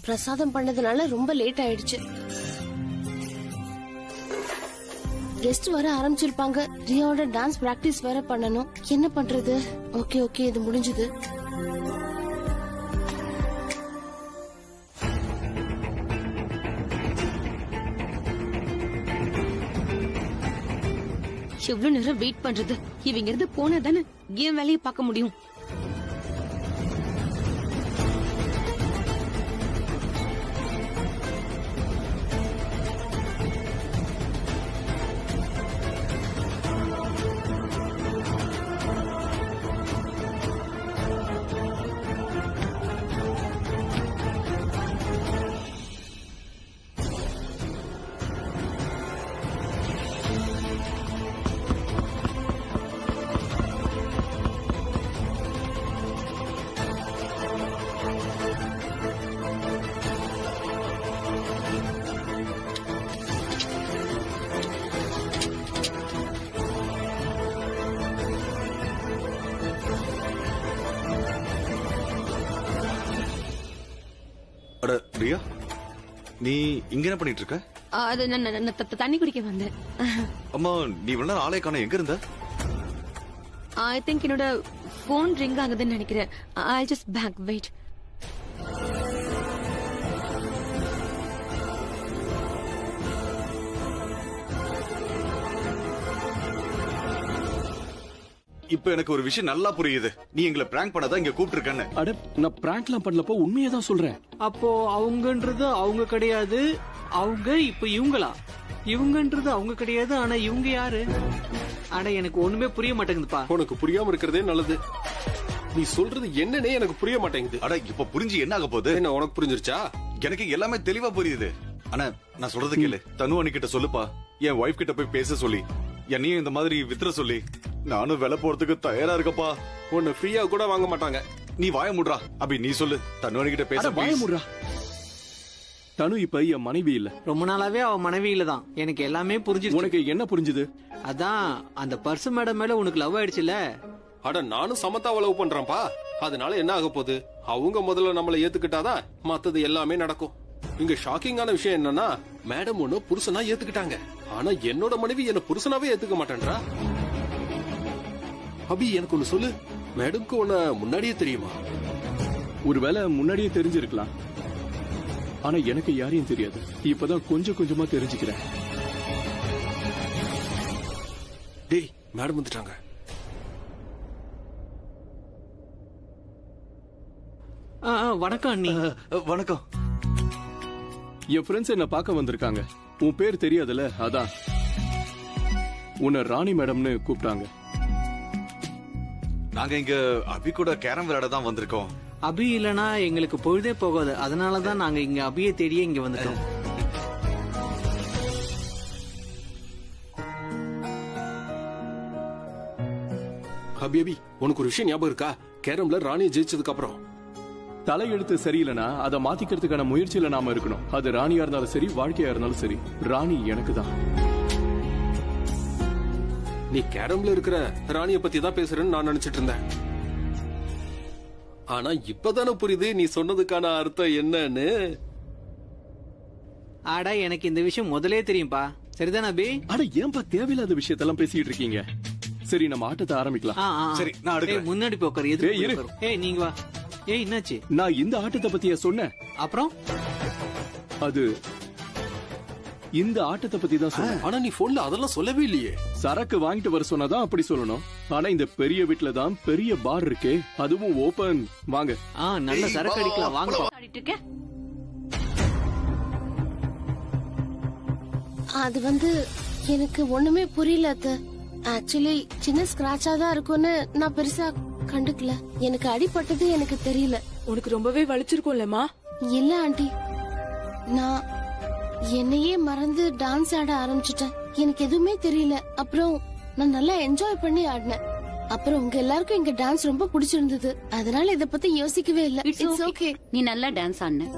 பிரசாதம் பண்ணதுனால ரொம்ப லேட் ஆயிடுச்சு. கெஸ்ட் வர ஆரம்பிச்சிருப்பாங்க. ரியாவோட டான்ஸ் பிராக்டிஸ் வேற பண்ணனும். என்ன பண்றது? ஓகே இது முடிஞ்சது. எவ்வளவு நேரம் வெயிட் பண்றது? இவங்க இருந்து போனா தானே ஏன் வேலையை பார்க்க முடியும். பிரியா, நீ இங்க என்ன பண்ணிட்டு இருக்க? அது தண்ணி குடிக்க வந்தேன். அம்மா, நீ இவ்வளவு நேரம் ஆளே காணோம், எங்க இருந்த? ஐ திங்க் என்னோட போன் ரிங் ஆகுதுன்னு நினைக்கிறேன். I just back wait. இப்ப எனக்கு ஒரு விஷயம் நல்லா புரியுது. நீ எங்களை பிராங்க் பண்ணதான் இங்க கூப்பிட்டு. அட, நான் பிராங்க்லாம் பண்ணலப்போ உண்மையே தான் சொல்றேன். அப்போ அவங்கன்றது அவங்க கிடையாது, அவங்க இப்ப இவங்களா? இவங்கன்றது அவங்க கிடையாது, ஆனா இவங்க யாரு? அட, எனக்கு ஒண்ணுமே புரிய மாட்டேங்குதுப்பா. உனக்கு புரியாம இருக்கிறதே நல்லது. நீ சொல்றது என்னன்னே எனக்கு புரிய மாட்டேங்குது. அட, இப்ப புரிஞ்சு என்ன ஆக போகுது? என்ன, உனக்கு புரிஞ்சிருச்சா? எனக்கு எல்லாமே தெளிவா புரியுது. ஆனா நான் சொல்றது கேளு. தனுவனி கிட்ட சொல்லுப்பா, என் வைஃப் கிட்ட போய் பேச சொல்லி, என்னையும் இந்த மாதிரி வித்துற சொல்லி. நானும் வேலை போறதுக்கு தயாரா இருக்கப்பா. உன்னை ஃப்ரீயா கூட வாங்க மாட்டாங்க. நீ வாய முடுறா. அப்படி நீ சொல்லு, தனுவனி கிட்ட பேச. வாய முடுறா. தனு இப்ப என் மனைவி இல்ல. ரொம்ப நாளாவே அவ மனைவியில தான். எனக்கு எல்லாமே புரிஞ்சிருச்சு. உனக்கு என்ன புரிஞ்சுது? அதான் அந்த பர்ஸ் மேடம் மேல உனக்கு லவ் ஆயிடுச்சுல. அட, நானும் சமத்தாவை லவ் பண்றேன்ப்பா. அதனால என்ன ஆக போகுது? அவங்க முதல்ல நம்மள ஏத்துக்கிட்டாதான் மத்தது எல்லாமே நடக்கும். இங்க ஷாக்கிங்கான விஷயம் என்னன்னா, மேடம் ஒண்ணு புருஷனா ஏத்துக்கிட்டாங்க. ஆனா என்னோட மனைவி என்ன புருஷனாவே ஏத்துக்க மாட்டேன்றா. அபி, எனக்கு ஒண்ணு சொல்லு. மேடம்க்கு உன்ன முன்னாடியே தெரியுமா? ஒருவேளை முன்னாடியே தெரிஞ்சிருக்கலாம். ஆனா எனக்கு யாரையும் தெரியாது. இப்பதான் கொஞ்சம் கொஞ்சமா தெரிஞ்சுக்கிறேன். டேய், மேடம் வந்துட்டாங்க. வணக்கம் அண்ணி. வணக்கம். என் ஃப்ரெண்ட்ஸ் என்ன பார்க்க வந்திருக்காங்க. உன் பேர் தெரியாதுல, அதான் உன்னை ராணி மேடம்னு கூப்பிட்டாங்க. நாங்க இங்க அபி கூட கேரம் விளையாட தான் வந்திருக்கோம். அபி இல்லனா எங்களுக்கு பொழுதே போகாது. அதனாலதான் நாங்க இங்க அபியை தேடியே இங்க வந்துட்டோம். அபி, உனக்கு ஒரு விஷயம் ஞாபகம் இருக்கா? கேரம்ல ராணியை ஜெயிச்சதுக்கு அப்புறம் தலையெழுத்து சரியில்லைனா அதை மாத்திக்கிறதுக்கான முயற்சியில நாம இருக்கணும். அது ராணியா இருந்தாலும் சரி, வாழ்க்கையா இருந்தாலும் சரி. ராணி எனக்கு தான். நீ கேரம்ல இருக்கிற ராணிய பத்தி தான் பேசுறேன்னு நான் நினைச்சிட்டு இருந்தேன். ஆனா இப்பதானே புரியுது நீ சொன்னதுக்கான அர்த்தம் என்னன்னு. ஆடா, எனக்கு இந்த விஷயம் முதலே தெரியும்பா. சரிதானே அபி? அட, ஏன்பா தேவையில்லாத விஷயத்தெல்லாம் பேசிட்டு இருக்கீங்க? சரி, நம்ம ஆட்டத்தை ஆரம்பிக்கலாம். சரி, நான் அடுக்கிறேன். முன்னாடி போக்கர். நீங்க வா. என்னாச்சு? நான் இந்த ஆட்டத்தை பத்தியா சொன்னேன். அப்புறம் அது இந்த ஆட்டத்தை பத்தி தான் சொன்னேன். ஆனா நீ போன்ல அதெல்லாம் சொல்லவே இல்லையே. சரக்கு வாங்கிட்டு வர சொன்னாதான் அப்படி சொல்லணும். ஆனா இந்த பெரிய வீட்டுல தான் பெரிய பார் இருக்கே, அதுவும் ஓபன். வாங்க. நல்ல சரக்கு அடிக்கலாம், வாங்க. அது எனக்கு ஒண்ணுமே புரியல அத்த. ஆக்சுவலி சின்ன ஸ்கிராச்சா தான் இருக்கும்னு நான் பெருசா கண்டுக்கல. எனக்கு அடிபட்டது எனக்கு தெரியல. உனக்கு ரொம்பவே வலிச்சிருக்கும்லமா? இல்ல ஆண்டி, நான் என்னையே மறந்து டான்ஸ் ஆட ஆரம்பிச்சிட்டேன். எனக்கு எதுவுமே தெரியல. அப்புறம் நான் நல்லா என்ஜாய் பண்ணி ஆடினேன். அப்புறம் உங்க எல்லாருக்கும் எங்க டான்ஸ் ரொம்ப பிடிச்சிருந்தது. அதனால இத பத்தி யோசிக்கவே இல்ல. It's okay. நீ நல்லா டான்ஸ் ஆடின.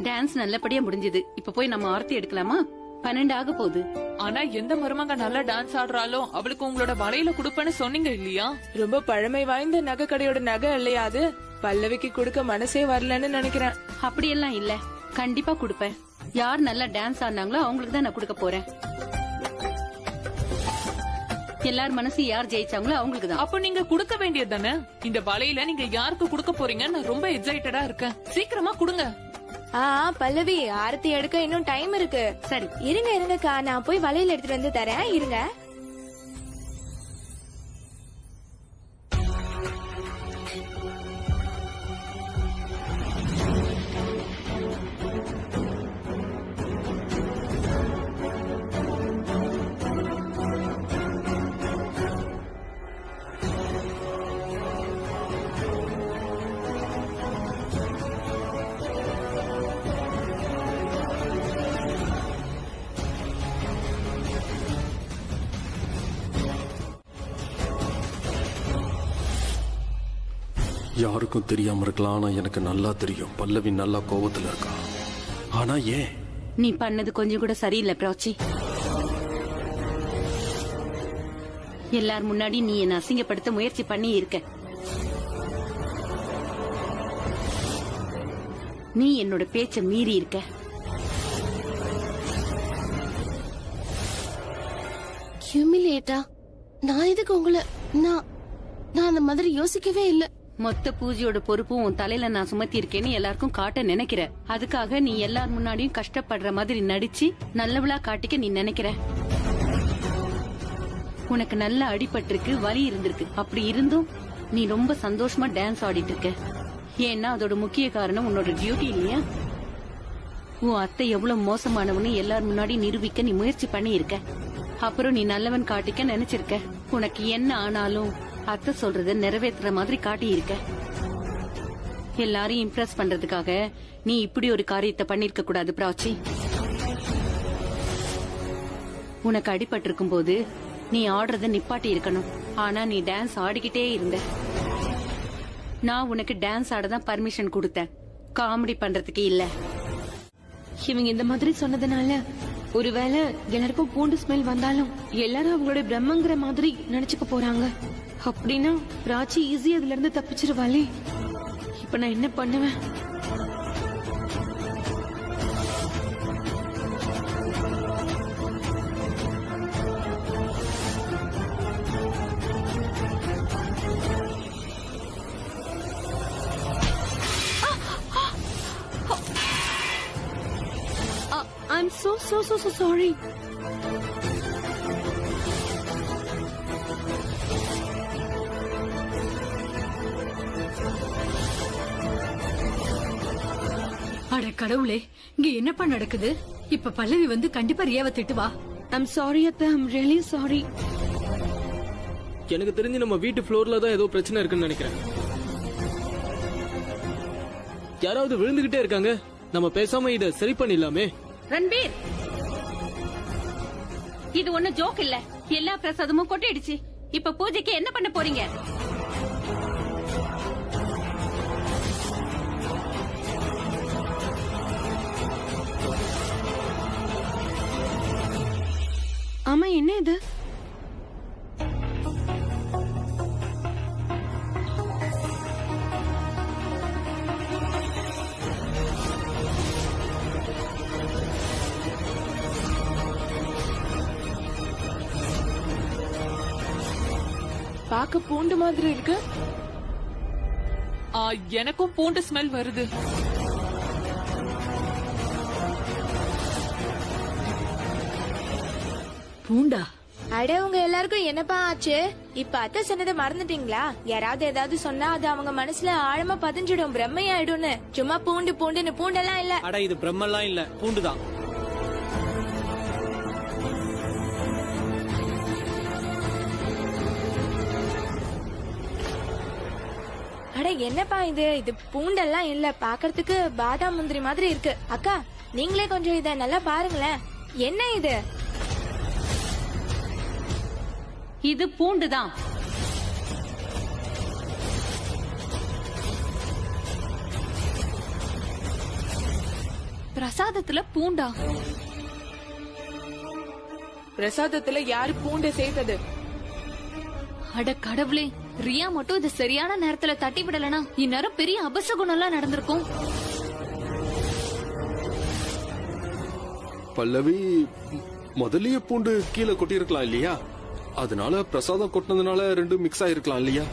டான்ஸ் நல்லபடியா முடிஞ்சது. இப்ப போய் நம்ம ஆர்த்தி எடுக்கலாமா? 12 ஆக போகுது. ஆனா எந்த மருமக நல்லா டான்ஸ் ஆடுறாளோ அவளுக்கு உங்களோட வளையல குடுப்பேன்னு சொன்னீங்க இல்லையா? ரொம்ப பழமை வாய்ந்த நகை கடையோட நகை இல்லையா அது? பல்லவிக்கு கொடுக்க மனசே வரலன்னு நினைக்கிறேன். அப்படியெல்லாம் இல்ல, கண்டிப்பா கொடுப்பேன். யார் நல்லா டான்ஸ் ஆடினாங்களோ அவங்களுக்கு தான் நான் கொடுக்க போறேன். எல்லார் மனசு யார் ஜெயிச்சாங்களோ அவங்களுக்கு தான். அப்ப நீங்க கொடுக்க வேண்டியது தானே? இந்த வளையல நீங்க யாருக்கு கொடுக்க போறீங்க? நான் ரொம்ப எக்ஸைட்டடா இருக்கேன். சீக்கிரமா கொடுங்க. பல்லவி, ஆரத்தி எடுக்க இன்னும் டைம் இருக்கு. சரி, இருங்கக்கா, நான் போய் வளையல் எடுத்துட்டு வந்து தரேன். இருங்க. யாருக்கும் தெரியாம இருக்கலாம், ஆனா எனக்கு நல்லா தெரியும். பல்லவி நல்லா கோவத்துல இருக்கா. ஆனா ஏன்? நீ பண்ணது கொஞ்சம் கூட சரியில்லை பிராச்சி. எல்லார் முன்னாடி நீ என்ன அசிங்கப்படுத்த முயற்சி பண்ணி இருக்க. நீ என்னோட பேச்ச மீறி இருக்க. ஹியூமிலியேட்டா? நான் இதுக்கு உங்களை நான் அந்த மாதிரி யோசிக்கவே இல்லை. மொத்த பூஜையோட பொறுப்பும் உன் தலையில நான் சுமத்தி இருக்கேன்னு எல்லாருக்கும் காட்ட நினைக்கிற. அதுக்காக நீ எல்லார் முன்னாடியும் கஷ்டப்படுற மாதிரி நடிச்சு நல்லவளா காட்டிக்க நீ நினைக்கிற. உனக்கு நல்ல அடிபட்டிருக்கு, வலி இருந்திருக்கு. அப்படி இருந்தும் நீ ரொம்ப சந்தோஷமா டான்ஸ் ஆடிட்டு இருக்க. ஏன்னா அதோட முக்கிய காரணம் உன்னோட டியூட்டி இல்லையா? உன் அத்தை எவ்வளவு மோசமானவனு எல்லார் முன்னாடி நிரூபிக்க நீ முயற்சி பண்ணி இருக்க. அப்புறம் நீ நல்லவன் காட்டிக்க நினைச்சிருக்க. உனக்கு என்ன ஆனாலும் அத்தை சொல்றத நிறைவேற்றுற மாதிரி காட்டி இருக்க. எல்லாரையும் இம்ப்ரெஸ் பண்றதுக்காக நீ இப்படி ஒரு காரியத்தை பண்ணிருக்க கூடாது பிராச்சி. உனக்கு அடிபட்டிருக்கும் போது நீ ஆடுறத நிப்பாட்டி இருக்கணும். ஆனா நீ டான்ஸ் ஆடிக்கிட்டே இருந்த. நான் உனக்கு டான்ஸ் ஆடதான் பர்மிஷன் கொடுத்தேன், காமெடி பண்றதுக்கு இல்ல. இவங்க இந்த மாதிரி சொன்னதுனால ஒருவேளை எல்லாருக்கும் பூண்டு ஸ்மெல் வந்தாலும் எல்லாரும் அவங்களோட பிரம்மங்கிற மாதிரி நினைச்சுக்க போறாங்க. அப்படின்னா பிராச்சி ஈஸியா அதுல இருந்து தப்பிச்சிருவாளே. இப்ப நான் என்ன பண்ணுவேன்? I'm so sorry. அட கடவுளே, இங்க என்னப்பா நடக்குது? இப்ப பல்லவி வந்து கண்டிப்பா ரியாவை திட்டுவா. I'm sorry அத்தை, I'm really sorry. எனக்கு தெரிஞ்சு நம்ம வீட்டு ஃப்ளோர்ல தான் ஏதோ பிரச்சனை இருக்குன்னு நினைக்கிறேன். யாராவது விழுந்துகிட்டே இருக்காங்க. நம்ம பேசாம இத சரி பண்ணிடலாமே. ரன்பீர், இது ஒண்ணு ஜோக் இல்ல. எல்லா பிரசாதமும் கொட்டிடுச்சு. இப்ப பூஜைக்கு என்ன பண்ண போறீங்க? ஆமா, என்ன இது? பாக்க பூண்டு மாதிரி இருக்கு. எனக்கும் பூண்டு ஸ்மெல் வருது. பூண்டா? அட, உங்க எல்லாருக்கும் என்னப்பா ஆச்சு? இப்ப அத்தை சொன்னதை மறந்துட்டீங்களா? யாராவது ஏதாவது சொன்னா அது அவங்க மனசுல ஆழமா பதிஞ்சிடும், பிரம்மையாயிடும்னு. சும்மா பூண்டு பூண்டுன்னு பூண்டெல்லாம் இல்ல. அட, இது பிரம்மெல்லாம் இல்ல, பூண்டுதான். அட, என்னப்பா இது? இது பூண்டெல்லாம் இல்ல, பாக்குறதுக்கு பாதாம் முந்திரி மாதிரி இருக்கு. அக்கா, நீங்களே கொஞ்சம் இத நல்லா பாருங்களேன். என்ன இது? இது பூண்டுதான். பிரசாதத்துல பூண்டா? பிரசாதத்துல யாரு பூண்டை சேர்த்தது? அட கடவுளே, ரியா மட்டும் இது சரியான நேரத்துல தட்டி விடலனா இந்நேரம் பெரிய அபசகுணம் எல்லாம் நடந்திருக்கும். பல்லவி முதல்லயே பூண்டு கீழே கொட்டி இருக்கலாம் இல்லையா? அதனால பிரசாதம் கொட்டினதுனால ரெண்டும் மிக்ஸ் ஆயிருக்கலாம் இல்லையா?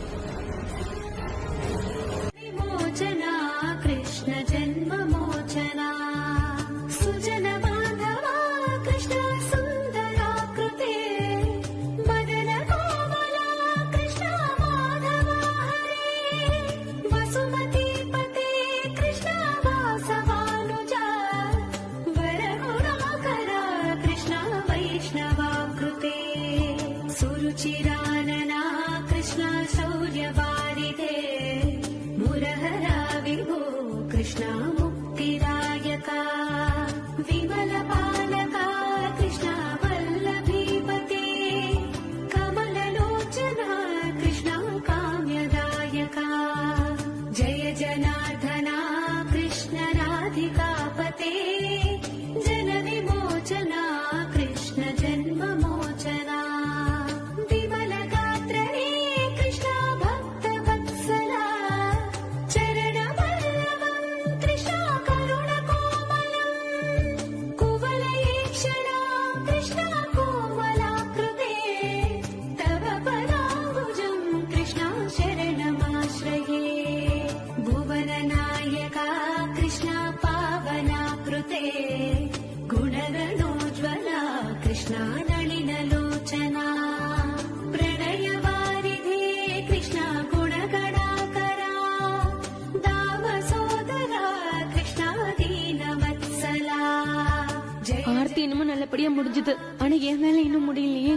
ஆர்த்தி இன்னமும் நல்லபடியா முடிஞ்சது. ஆனா என் மேல இன்னும் முடியலையே.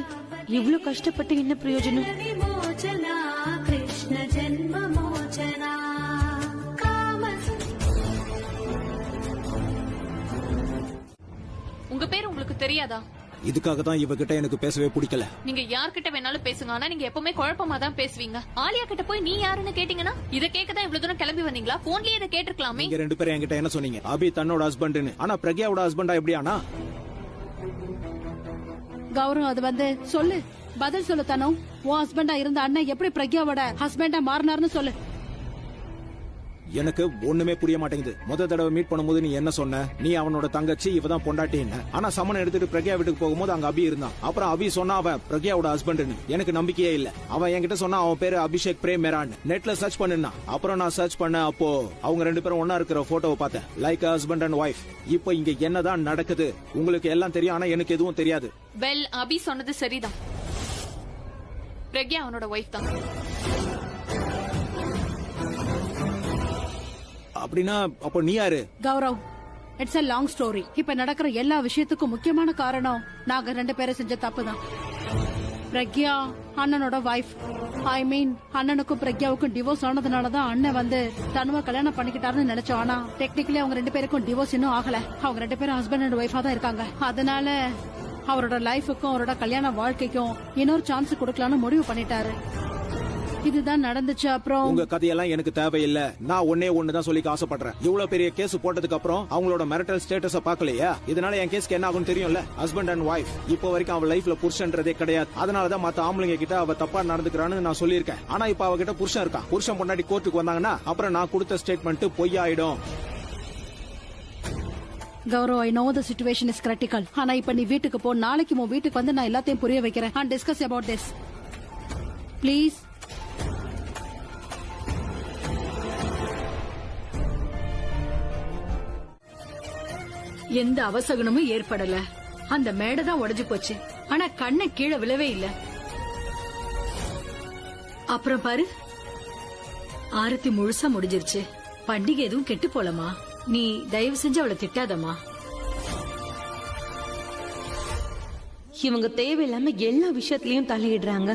இவ்ளோ கஷ்டப்பட்டு என்ன பிரயோஜனம்? உங்க பேர் உங்களுக்கு தெரியாதா? இதுக்காக தான் இவகிட்ட எனக்கு பேசவே பிடிக்கல. நீங்க யார்கிட்ட வேணாலும் பேசுங்க, ஆனா நீங்க எப்பவுமே குழப்பமா தான் பேசுவீங்க. ஆலியா கிட்ட போய் நீ யாருன்னு கேட்டீங்கன்னா இத கேட்கதான் இவ்வளவு தூரம் கிளம்பி வந்தீங்களா? போன்லயே இதை கேட்டிருக்கலாமே. நீங்க ரெண்டு பேரும் என்கிட்ட என்ன சொன்னீங்க? அபி தன்னோட ஹஸ்பண்ட்னு. ஆனா பிரக்யாவோட ஹஸ்பண்டா எப்படி ஆனா? கௌரவம் அது வந்து சொல்லு, பதில் சொல்லு. தானோ உன் ஹஸ்பண்டா இருந்த அண்ணன் எப்படி பிரக்யாவோட ஹஸ்பண்டா மாறினார்னு சொல்லு. எனக்கு ஒண்ணுமே புரிய மாட்டேங்குது. முத தடவை மீட் பண்ணும்போது நீ என்ன சொன்ன? நீ அவனோட தங்கச்சி, இவதான் பொண்டாட்டின்னு. ஆனா சமன் எடுத்துட்டு பிரக்யா வீட்டுக்கு போகும்போது அங்க அபி இருந்தான். அப்புறம் அபி சொன்னா அவன் பிரக்யாவோட ஹஸ்பண்ட்னு. எனக்கு நம்பிக்கையே இல்ல. அவன் என்கிட்ட சொன்னா அவன் பேரு அபிஷேக் பிரேம் மேரான். நெட்ல சர்ச் பண்ணுனா. அப்புறம் நான் சர்ச் பண்ண அப்போ அவங்க ரெண்டு பேரும் ஒன்னா இருக்கிற போட்டோவை பார்த்தேன். Like husband and wife. இப்போ இங்க என்னதான் நடக்குது? உங்களுக்கு எல்லாம் தெரியும், ஆனா எனக்கு எதுவும் தெரியாது. வெல், அபி சொன்னது சரிதான். பிரக்யா அவனோட ஒய்ஃப் தான். அப்படின்னா அப்போ நீ யாரு? Gaurav, it's a long story. இப்ப நடக்கிற எல்லா விஷயத்துக்கும் முக்கியமான காரணம் நாங்க ரெண்டு பேரும் செஞ்ச தப்பு தான். பிரக்யா அண்ணனோட வைஃப். ஐ மீன் அண்ணனுக்கும் பிரக்யாவுக்கும் டிவோர்ஸ் ஆனதுனாலதான் அண்ணன் வந்து தனுவ கல்யாணம் பண்ணிக்கிட்டாருன்னு நினைச்சோம். ஆனா டெக்னிக்கலி அவங்க ரெண்டு பேருக்கும் டிவோர்ஸ் இன்னும் ஆகல. அவங்க ரெண்டு பேரும் ஹஸ்பண்ட் அண்ட் ஒய்ஃபா தான் இருக்காங்க. அதனால அவரோட லைஃபுக்கும் அவரோட கல்யாண வாழ்க்கைக்கும் இன்னொரு சான்ஸ் கொடுக்கலாம்னு முடிவு பண்ணிட்டாரு. இதுதான் நடந்துச்சு. அப்புறம் உங்க கதையெல்லாம் எனக்கு தேவையில்லை. நான் ஒன்னே ஒண்ணுதான் சொல்லி ஆசைப்படுறேன். இவ்வளவு பெரிய கேஸ் போட்டதுக்கு அப்புறம் அவங்களோட மேரிட்டல் ஸ்டேட்டஸ பாக்கலையா? இதனால என் கேஸ்க்கு என்ன ஆகும் தெரியும்ல? Husband and wife. இப்போ வரைக்கும் அவ லைஃப்ல புருஷன்றதே கிடையாது. அதனாலதான் மத்த ஆம்பளைங்க கிட்ட அவ தப்பா நடந்துக்கிறான்னு நான் சொல்லியிருக்கேன். ஆனா இப்ப அவகிட்ட புருஷன் இருக்கான். புருஷன் பொண்டாட்டி கோர்ட்டுக்கு வந்தாங்கன்னா அப்புறம் நான் கொடுத்த ஸ்டேட்மெண்ட் பொய்யாயிடும். Gaurav, I know the situation is critical. ஆனா இப்ப நீ வீட்டுக்கு போ. நாளைக்கு உன் வீட்டுக்கு வந்து நான் எல்லாத்தையும் புரிய வைக்கிறேன். And discuss about this please. எந்த அவசகனமும் ஏற்படல. அந்த மேடை தான் உடைஞ்சு போச்சு. ஆனா கண்ணை கீழே விழவே இல்ல. அப்புறம் பாரு, ஆரத்தி முழுசா முடிஞ்சிருச்சு. பண்டிகை எதுவும் கெட்டு போலமா? நீ தயவு செஞ்சு அவளை திட்டாதம்மா. இவங்க தேவையில்லாம எல்லா விஷயத்திலயும் தலையிடுறாங்க.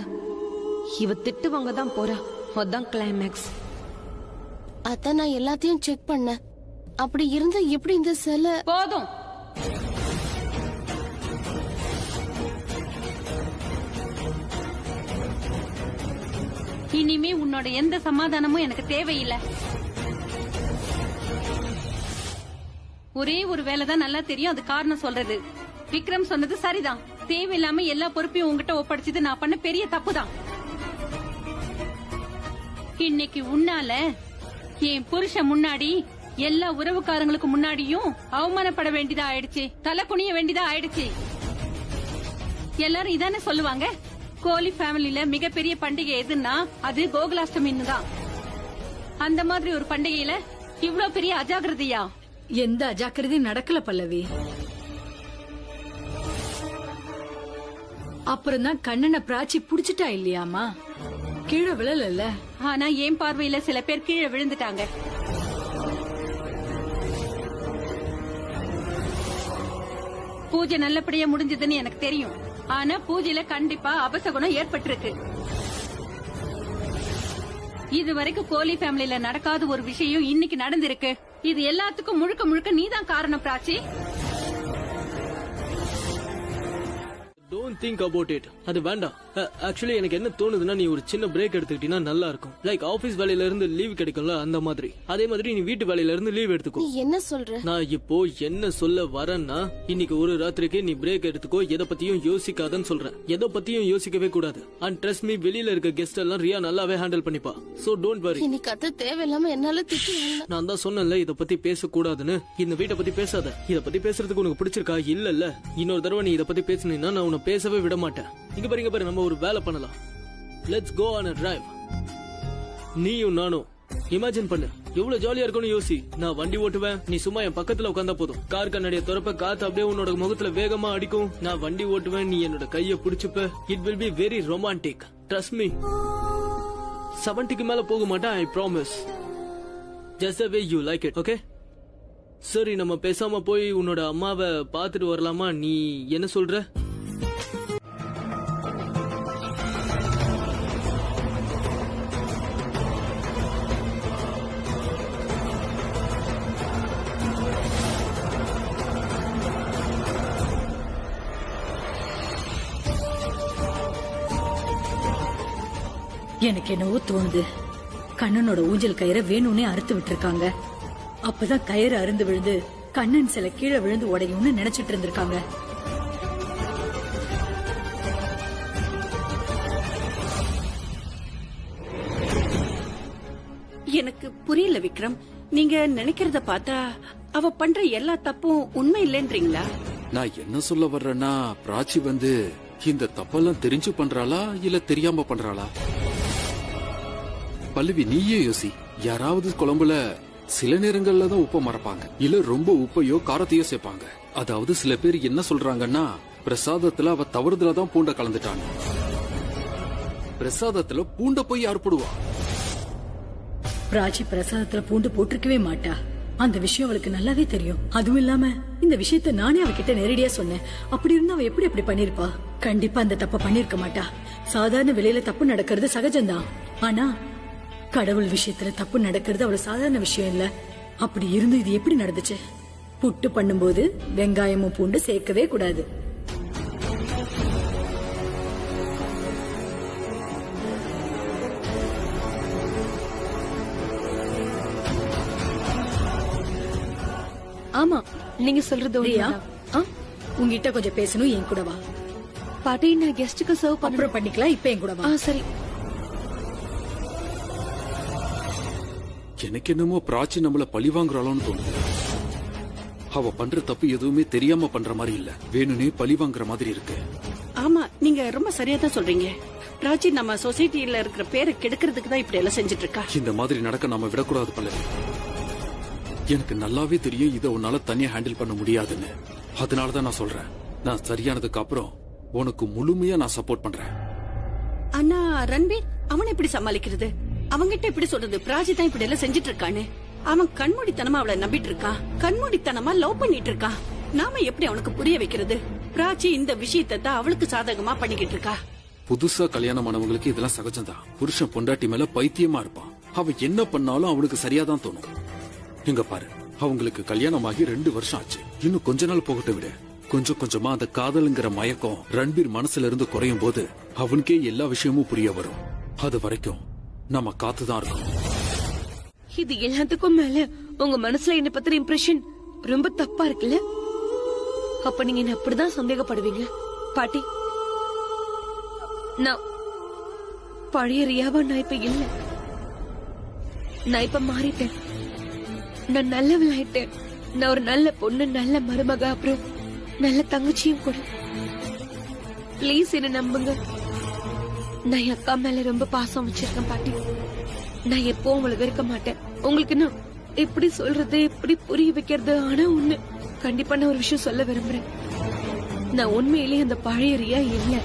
இவ திட்டுவாங்க தான் போறா. அதான் கிளைமேக்ஸ். அதான் நான் எல்லாத்தையும் செக் பண்ணேன். அப்படி இருந்தா எப்படி இந்த சிலை? போதும். இனிமே உன்னோட எந்த சமாதானமும் எனக்கு தேவையில்லை. ஒரே ஒரு வேலைதான் நல்லா தெரியும். அது காரணம் சொல்றது. விக்ரம் சொன்னது சரிதான். தேவையில்லாம எல்லா பொறுப்பையும் உங்ககிட்ட ஒப்படைச்சது நான் பண்ண பெரிய தப்புதான். இன்னைக்கு உன்னால என் புருஷன் முன்னாடி எல்லா உறவுக்காரங்களுக்கு முன்னாடியும் அவமானப்பட வேண்டியதா ஆயிடுச்சு, தலை குனிய வேண்டியதா ஆயிடுச்சு. எல்லாரும் இதானே சொல்லுவாங்க, கோலி ஃபேமிலில மிகப்பெரிய பண்டிகை எதுன்னா அது கோகுலாஷ்டமின்னு தான். அந்த மாதிரி ஒரு பண்டிகையில இவ்ளோ பெரிய அஜாக்கிரதையா? எந்த அஜாக்கிரதையும் நடக்கல பல்லவி. அப்புறம் தான் கண்ணனை பிராச்சி புடிச்சிட்டா இல்லையாமா, கீழே விழல. ஆனா என் பார்வையில சில பேர் கீழே விழுந்துட்டாங்க. பூஜை நல்லபடியா முடிஞ்சதுன்னு எனக்கு தெரியும். ஆனா பூஜையில கண்டிப்பா அபசகுணம் ஏற்பட்டிருக்கு. இது வரைக்கும் கோலி ஃபேமிலில நடக்காத ஒரு விஷயம் இன்னைக்கு நடந்திருக்கு. இது எல்லாத்துக்கும் முழுக்க முழுக்க நீதான் காரணம் Prachi. Don't think about it. அது வேண்டாம். ஆக்சுவலி எனக்கு என்ன தோணுதுன்னா, நீ ஒரு சின்ன பிரேக் எடுத்துக்கிட்டீங்கன்னா நல்லா இருக்கும். லைக் ஆபீஸ் வேலையில இருந்து லீவ் கிடைக்கும்ல, அந்த மாதிரி. அதே மாதிரி நீ வீட்டு வேலையில இருந்து லீவ் எடுத்துக்கோ. நீ என்ன சொல்ற? நான் இப்போ என்ன சொல்ல வரேன்னா, இன்னைக்கு ஒரு ராத்திரிக்கு நீ பிரேக் எடுத்துக்கோ, எதை பத்தியும் யோசிக்காதன்னு சொல்றேன். எதை பத்தியும் யோசிக்கவே கூடாது. அண்ட் ட்ரஸ்ட் மீ, வெளியில இருக்க கெஸ்ட் எல்லாம் ரியா நல்லாவே ஹேண்டில் பண்ணிப்பா. So don't worry. இன்னைக்கு அத்தை தேவையில்லாம என்னால திட்டுவாங்க. நான் தான் சொன்னேன்ல, இத பத்தி பேசக்கூடாதுன்னு. இந்த வீட்டை பத்தி பேசாத. இத பத்தி பேசுறதுக்கு உனக்கு பிடிச்சிருக்கா? இல்ல இன்னொரு தடவை நீ இத பத்தி பேசுனீங்கன்னா நான் உன்னை பேசவே விட மாட்டேன். இங்க பாரு, நம்ம ஒரு வேலை பண்ணலாம். Let's go on a drive. நீயும் நானும் இமேஜின் பண்ணு, எவ்வளவு ஜாலியா இருக்கும்னு யோசி. நான் வண்டி ஓட்டுவேன், நீ சும்மா என் பக்கத்துல உட்கார்ந்தா போதும். கார் கண்ணாடியை திறப்ப, காத்து அப்படியே உன்னோட முகத்துல வேகமா அடிக்கும். நான் வண்டி ஓட்டுவேன், நீ என்னோட கைய பிடிச்சுப்ப. It will be very romantic. Trust me. 70க்கு மேல போக மாட்டேன், I promise. Just the way you like it, okay? சரி, நம்ம பேசாம போய் உன்னோட அம்மாவை பாத்துட்டு வரலாமா? நீ என்ன சொல்ற? எனக்கு என்னவோ தோணுது, கண்ணனோட ஊஞ்சல் கயிறை வேணும்னே அறுத்து விட்டுருக்காங்க. அப்பதான் கயிறு அருந்து விழுந்து கண்ணன் சில கீழே விழுந்து உடையும்னு நினைச்சிட்டு இருந்திருக்காங்க. எனக்கு புரியல விக்ரம். நீங்க நினைக்கிறத பார்த்தா அவ பண்ற எல்லா தப்பும் உண்மை இல்லைன்றீங்களா? நான் என்ன சொல்ல வர்றேன்னா, பிராச்சி வந்து இந்த தப்பெல்லாம் தெரிஞ்சு பண்றாளா இல்ல தெரியாம பண்றாளா? பல்லவி, நீயே யோசி. யாராவது குழம்புல சில நேரங்கள்ல தான் உப்பை மறப்பாங்க, இல்ல ரொம்ப உப்பையோ காரத்தையோ சேர்ப்பாங்க. அதாவது சில பேர் என்ன சொல்றாங்கன்னா, பிரசாதத்துல அவ தவறுதலா தான் பூண்ட கலந்துட்டாங்க. பிரசாதத்துல பூண்ட போய் யார் போடுவா? பிராச்சி பிரசாதத்துல பூண்டு போட்டிருக்கவே மாட்டா. அந்த விஷயம் அவளுக்கு நல்லாவே தெரியும். அதுவும் இல்லாம இந்த விஷயத்த நானே அவகிட்ட நேரடியா சொன்னேன். அப்படி இருந்தா அவ எப்படி பண்ணிருப்பா? கண்டிப்பா அந்த தப்ப பண்ணிருக்க மாட்டா. சாதாரண விலையில தப்பு நடக்கிறது சகஜம்தான். ஆனா கடவுள் விஷயத்துல தப்பு நடக்கிறது அவ்வளவு சாதாரண விஷயம் இல்ல. அப்படி இருந்து இது எப்படி நடந்துச்சு? புட்டு பண்ணும்போது வெங்காயமும் பூண்டு சேர்க்கவே கூடாது. ஆமா, நீங்க சொல்றது உங்ககிட்ட கொஞ்சம் பேசணும், என் கூட வா. பாட்டி, நான் கெஸ்டுக்கு சர்வ் அப்புறம் பண்ணிக்கலாம், இப்ப என் கூட வா. சரி. எனக்கு என்னமோ பிராச்சி நம்மள பழி வாங்குறாளோன்னு தோணுது. அவ பண்ற தப்பு எதுவுமே தெரியாம பண்ற மாதிரி இல்ல, வேணும்னே பழி வாங்குற மாதிரி இருக்கு. ஆமா, நீங்க ரொம்ப சரியா தான் சொல்றீங்க. பிராச்சி நம்ம சொசைட்டில இருக்கிற பேரை கெடுக்கிறதுக்கு தான் இப்படி எல்லாம் செஞ்சுட்டு இருக்கா. இந்த மாதிரி நடக்க நாம விடக்கூடாது பல்லவி. எனக்கு நல்லாவே தெரியும் இதை உன்னால தனியா ஹேண்டில் பண்ண முடியாதுன்னு. அதனாலதான் நான் சொல்றேன், நான் சரியானதுக்கு அப்புறம் உனக்கு முழுமையா நான் சப்போர்ட் பண்றேன். அண்ணா ரன்பீர், அவன் எப்படி சமாளிக்கிறது? அவங்கிட்ட இப்படி சொல்றது, பிராஜி தான் இப்படி எல்லாம் செஞ்சுட்டு இருக்கான்னு. அவன் கண்மூடித்தனமா அவளை நம்பிட்டு இருக்கான், கண்மூடித்தனமா லவ் பண்ணிட்டு இருக்கான். நாம எப்படி அவனுக்கு புரிய வைக்கிறது? பிராச்சி இந்த விஷயத்தை தான் அவளுக்கு சாதகமா பண்ணிக்கிட்டு இருக்கா. புதுசா கல்யாணம் ஆனவங்களுக்கு இதெல்லாம் சகஜம்தான். புருஷன் பொண்டாட்டி மேல பைத்தியமா இருப்பான். அவ என்ன பண்ணாலும் அவனுக்கு சரியாதான் தோணும். இங்க பாரு, அவங்களுக்கு கல்யாணம் ஆகி 2 வருஷம் ஆச்சு. இன்னும் கொஞ்ச நாள் போகட்டும் விட. கொஞ்சம் கொஞ்சமா அந்த காதலுங்கிற மயக்கம் ரன்பீர் மனசுல இருந்து குறையும் போது அவனுக்கே எல்லா விஷயமும் புரிய வரும். அது வரைக்கும் நம்ம காத்துதான் இருக்கணும். இது எல்லாத்துக்கும் மேல உங்க மனசுல என்ன பத்தின இம்ப்ரெஷன் ரொம்ப தப்பா இருக்குல்ல? அப்ப நீங்க என்ன அப்படிதான் சந்தேகப்படுவீங்க? பாட்டி, நான் பழைய ரியாவா நான் இப்ப இல்ல. நான் இப்ப மாறிட்டேன். நான் நல்லவளாயிட்டேன். நான் ஒரு நல்ல பொண்ணு, நல்ல மருமக, அப்புறம் நல்ல தங்கச்சியும் கூட. ப்ளீஸ் என்ன நம்புங்க. நான் என் அக்கா மேல ரொம்ப பாசம் வச்சிருக்கேன் பாட்டி. நான் எப்போ உங்களை வெறுக்க மாட்டேன். உங்களுக்கு நான் எப்படி சொல்றது, எப்படி புரிய வைக்கிறது? ஆனா ஒண்ணு கண்டிப்பா நான் ஒரு விஷயம் சொல்ல விரும்புறேன். நான் உண்மையிலேயே அந்த பழைய ரியா இல்ல.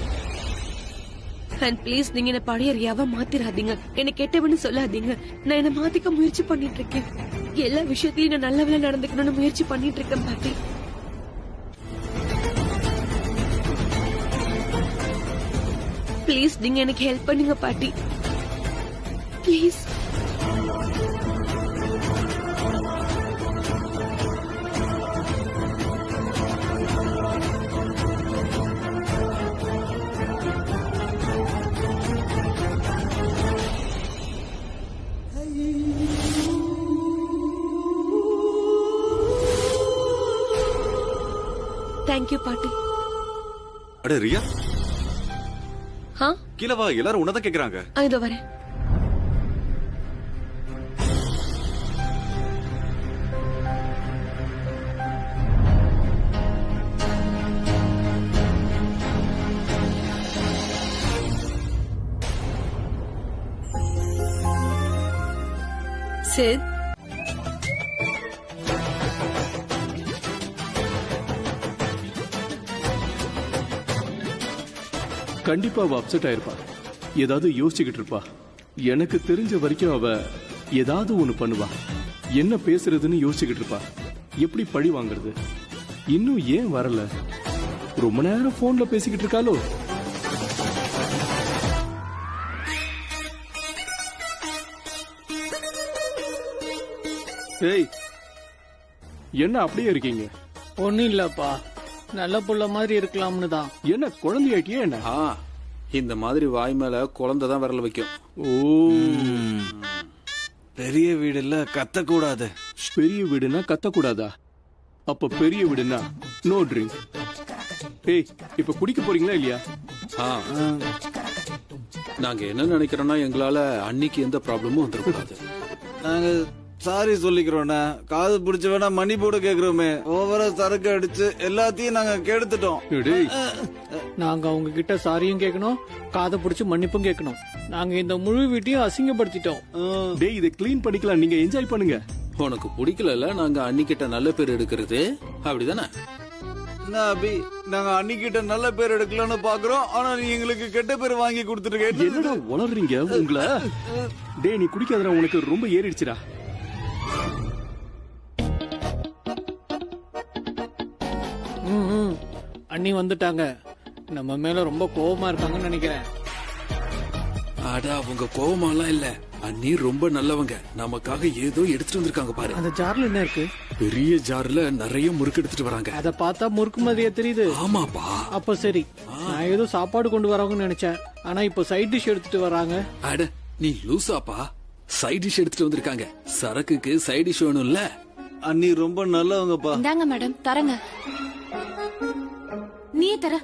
அண்ட் ப்ளீஸ் நீங்க என்ன பழைய ரியாவா மாத்திராதீங்க. என்ன கெட்டவன்னு சொல்லாதீங்க. நான் என்ன மாத்திக்க முயற்சி பண்ணிட்டு இருக்கேன். எல்லா விஷயத்திலயும் நான் நல்லவளா நடந்துக்கணும்னு முயற்சி பண்ணிட்டு இருக்கேன் பாட்டி. ப்ளீஸ் நீங்க எனக்கு ஹெல்ப் பண்ணுங்க பாட்டி. ப்ளீஸ். தேங்க்யூ பாட்டி. அட ரியா, ஆ கீழே வா, எல்லாரும் உன்னதான் கேக்குறாங்க. இதோ வரேன். சரி, கண்டிப்பா அவ அப்செட் ஆயிருப்பா. ஏதாவது யோசிச்சுக்கிட்டு இருப்பா. எனக்கு தெரிஞ்ச வரைக்கும் அவ ஏதாவது ஒண்ணு பண்ணுவா. என்ன பேசுறதுன்னு யோசிச்சுக்கிட்டு இருப்பா. எப்படி பழி வாங்குறது? இன்னும் ஏன் வரல? ரொம்ப நேரம் போன்ல பேசிக்கிட்டு இருக்காளோ? ஏய், என்ன அப்படியே இருக்கீங்க? ஒண்ணும் இல்லப்பா, நல்ல புள்ள மாதிரி இருக்கலாம்னு தான். என்ன குழந்தையாட்டியா என்ன? இந்த மாதிரி வாய் மேல குழந்தை தான் விரல வைக்கும். ஓ, பெரிய வீடுல கத்தக்கூடாது. பெரிய வீடுனா கத்தக்கூடாதா? அப்ப பெரிய வீடுனா நோ ட்ரிங்க். ஏய், இப்ப குடிக்க போறீங்களா இல்லையா? நாங்க என்ன நினைக்கிறோம்னா, எங்களால அன்னைக்கு எந்த ப்ராப்ளமும் வந்துடக்கூடாது. நாங்க சாரி சொல்லிக்கிறோண்ணா. காது பிடிச்ச வேணா மணி போட கேக்குறோமே. ஓவரா சரக்கு அடிச்சு எல்லாத்தையும் நாங்க கெடுத்துட்டோம். நாங்க அவங்க கிட்ட சாரியும் கேட்கணும், காதை பிடிச்சு மன்னிப்பும் கேட்கணும். நாங்க இந்த முழு வீட்டையும் அசிங்கப்படுத்திட்டோம். டேய், இதை கிளீன் பண்ணிக்கலாம். நீங்க என்ஜாய் பண்ணுங்க. உனக்கு பிடிக்கல நாங்க அன்னிக்கிட்ட நல்ல பேர் எடுக்கிறது, அப்படிதானே? அபி, நாங்க அன்னிக்கிட்ட நல்ல பேர் எடுக்கலாம்னு பாக்குறோம். ஆனா நீ எங்களுக்கு கெட்ட பேர் வாங்கி கொடுத்துருக்க. என்னடா உளறீங்க உங்களை? டேய், நீ குடிக்காதடா, உனக்கு ரொம்ப ஏறிடுச்சுடா. அண்ணி வந்துட்டாங்க. நம்ம மேல ரொம்ப கோவமா இருக்காங்கன்னு நினைக்கிறேன். அடா, அவங்க கோவமாலாம் இல்ல. அண்ணி ரொம்ப நல்லவங்க. நமக்காக ஏதோ எடுத்துட்டு வந்திருக்காங்க பாரு. அந்த ஜார்ல என்ன இருக்கு? பெரிய ஜார்ல நிறைய முறுக்கு எடுத்துட்டு வராங்க. அத பார்த்தா முறுக்கு மாதிரியே தெரியுது. ஆமாப்பா. அப்ப சரி, நான் ஏதோ சாப்பாடு கொண்டு வராங்கன்னு நினைச்சேன். ஆனா இப்ப சைட் டிஷ் எடுத்துட்டு வராங்க. அட, நீ லூசாப்பா. சைட் டிஷ் எடுத்துட்டு வந்திருக்காங்க. சரக்குக்கு சைட் டிஷ் வேணும்ல. அண்ணி ரொம்ப நல்லவங்கப்பா. இந்தாங்க மேடம், தரங்க. நீயே தர.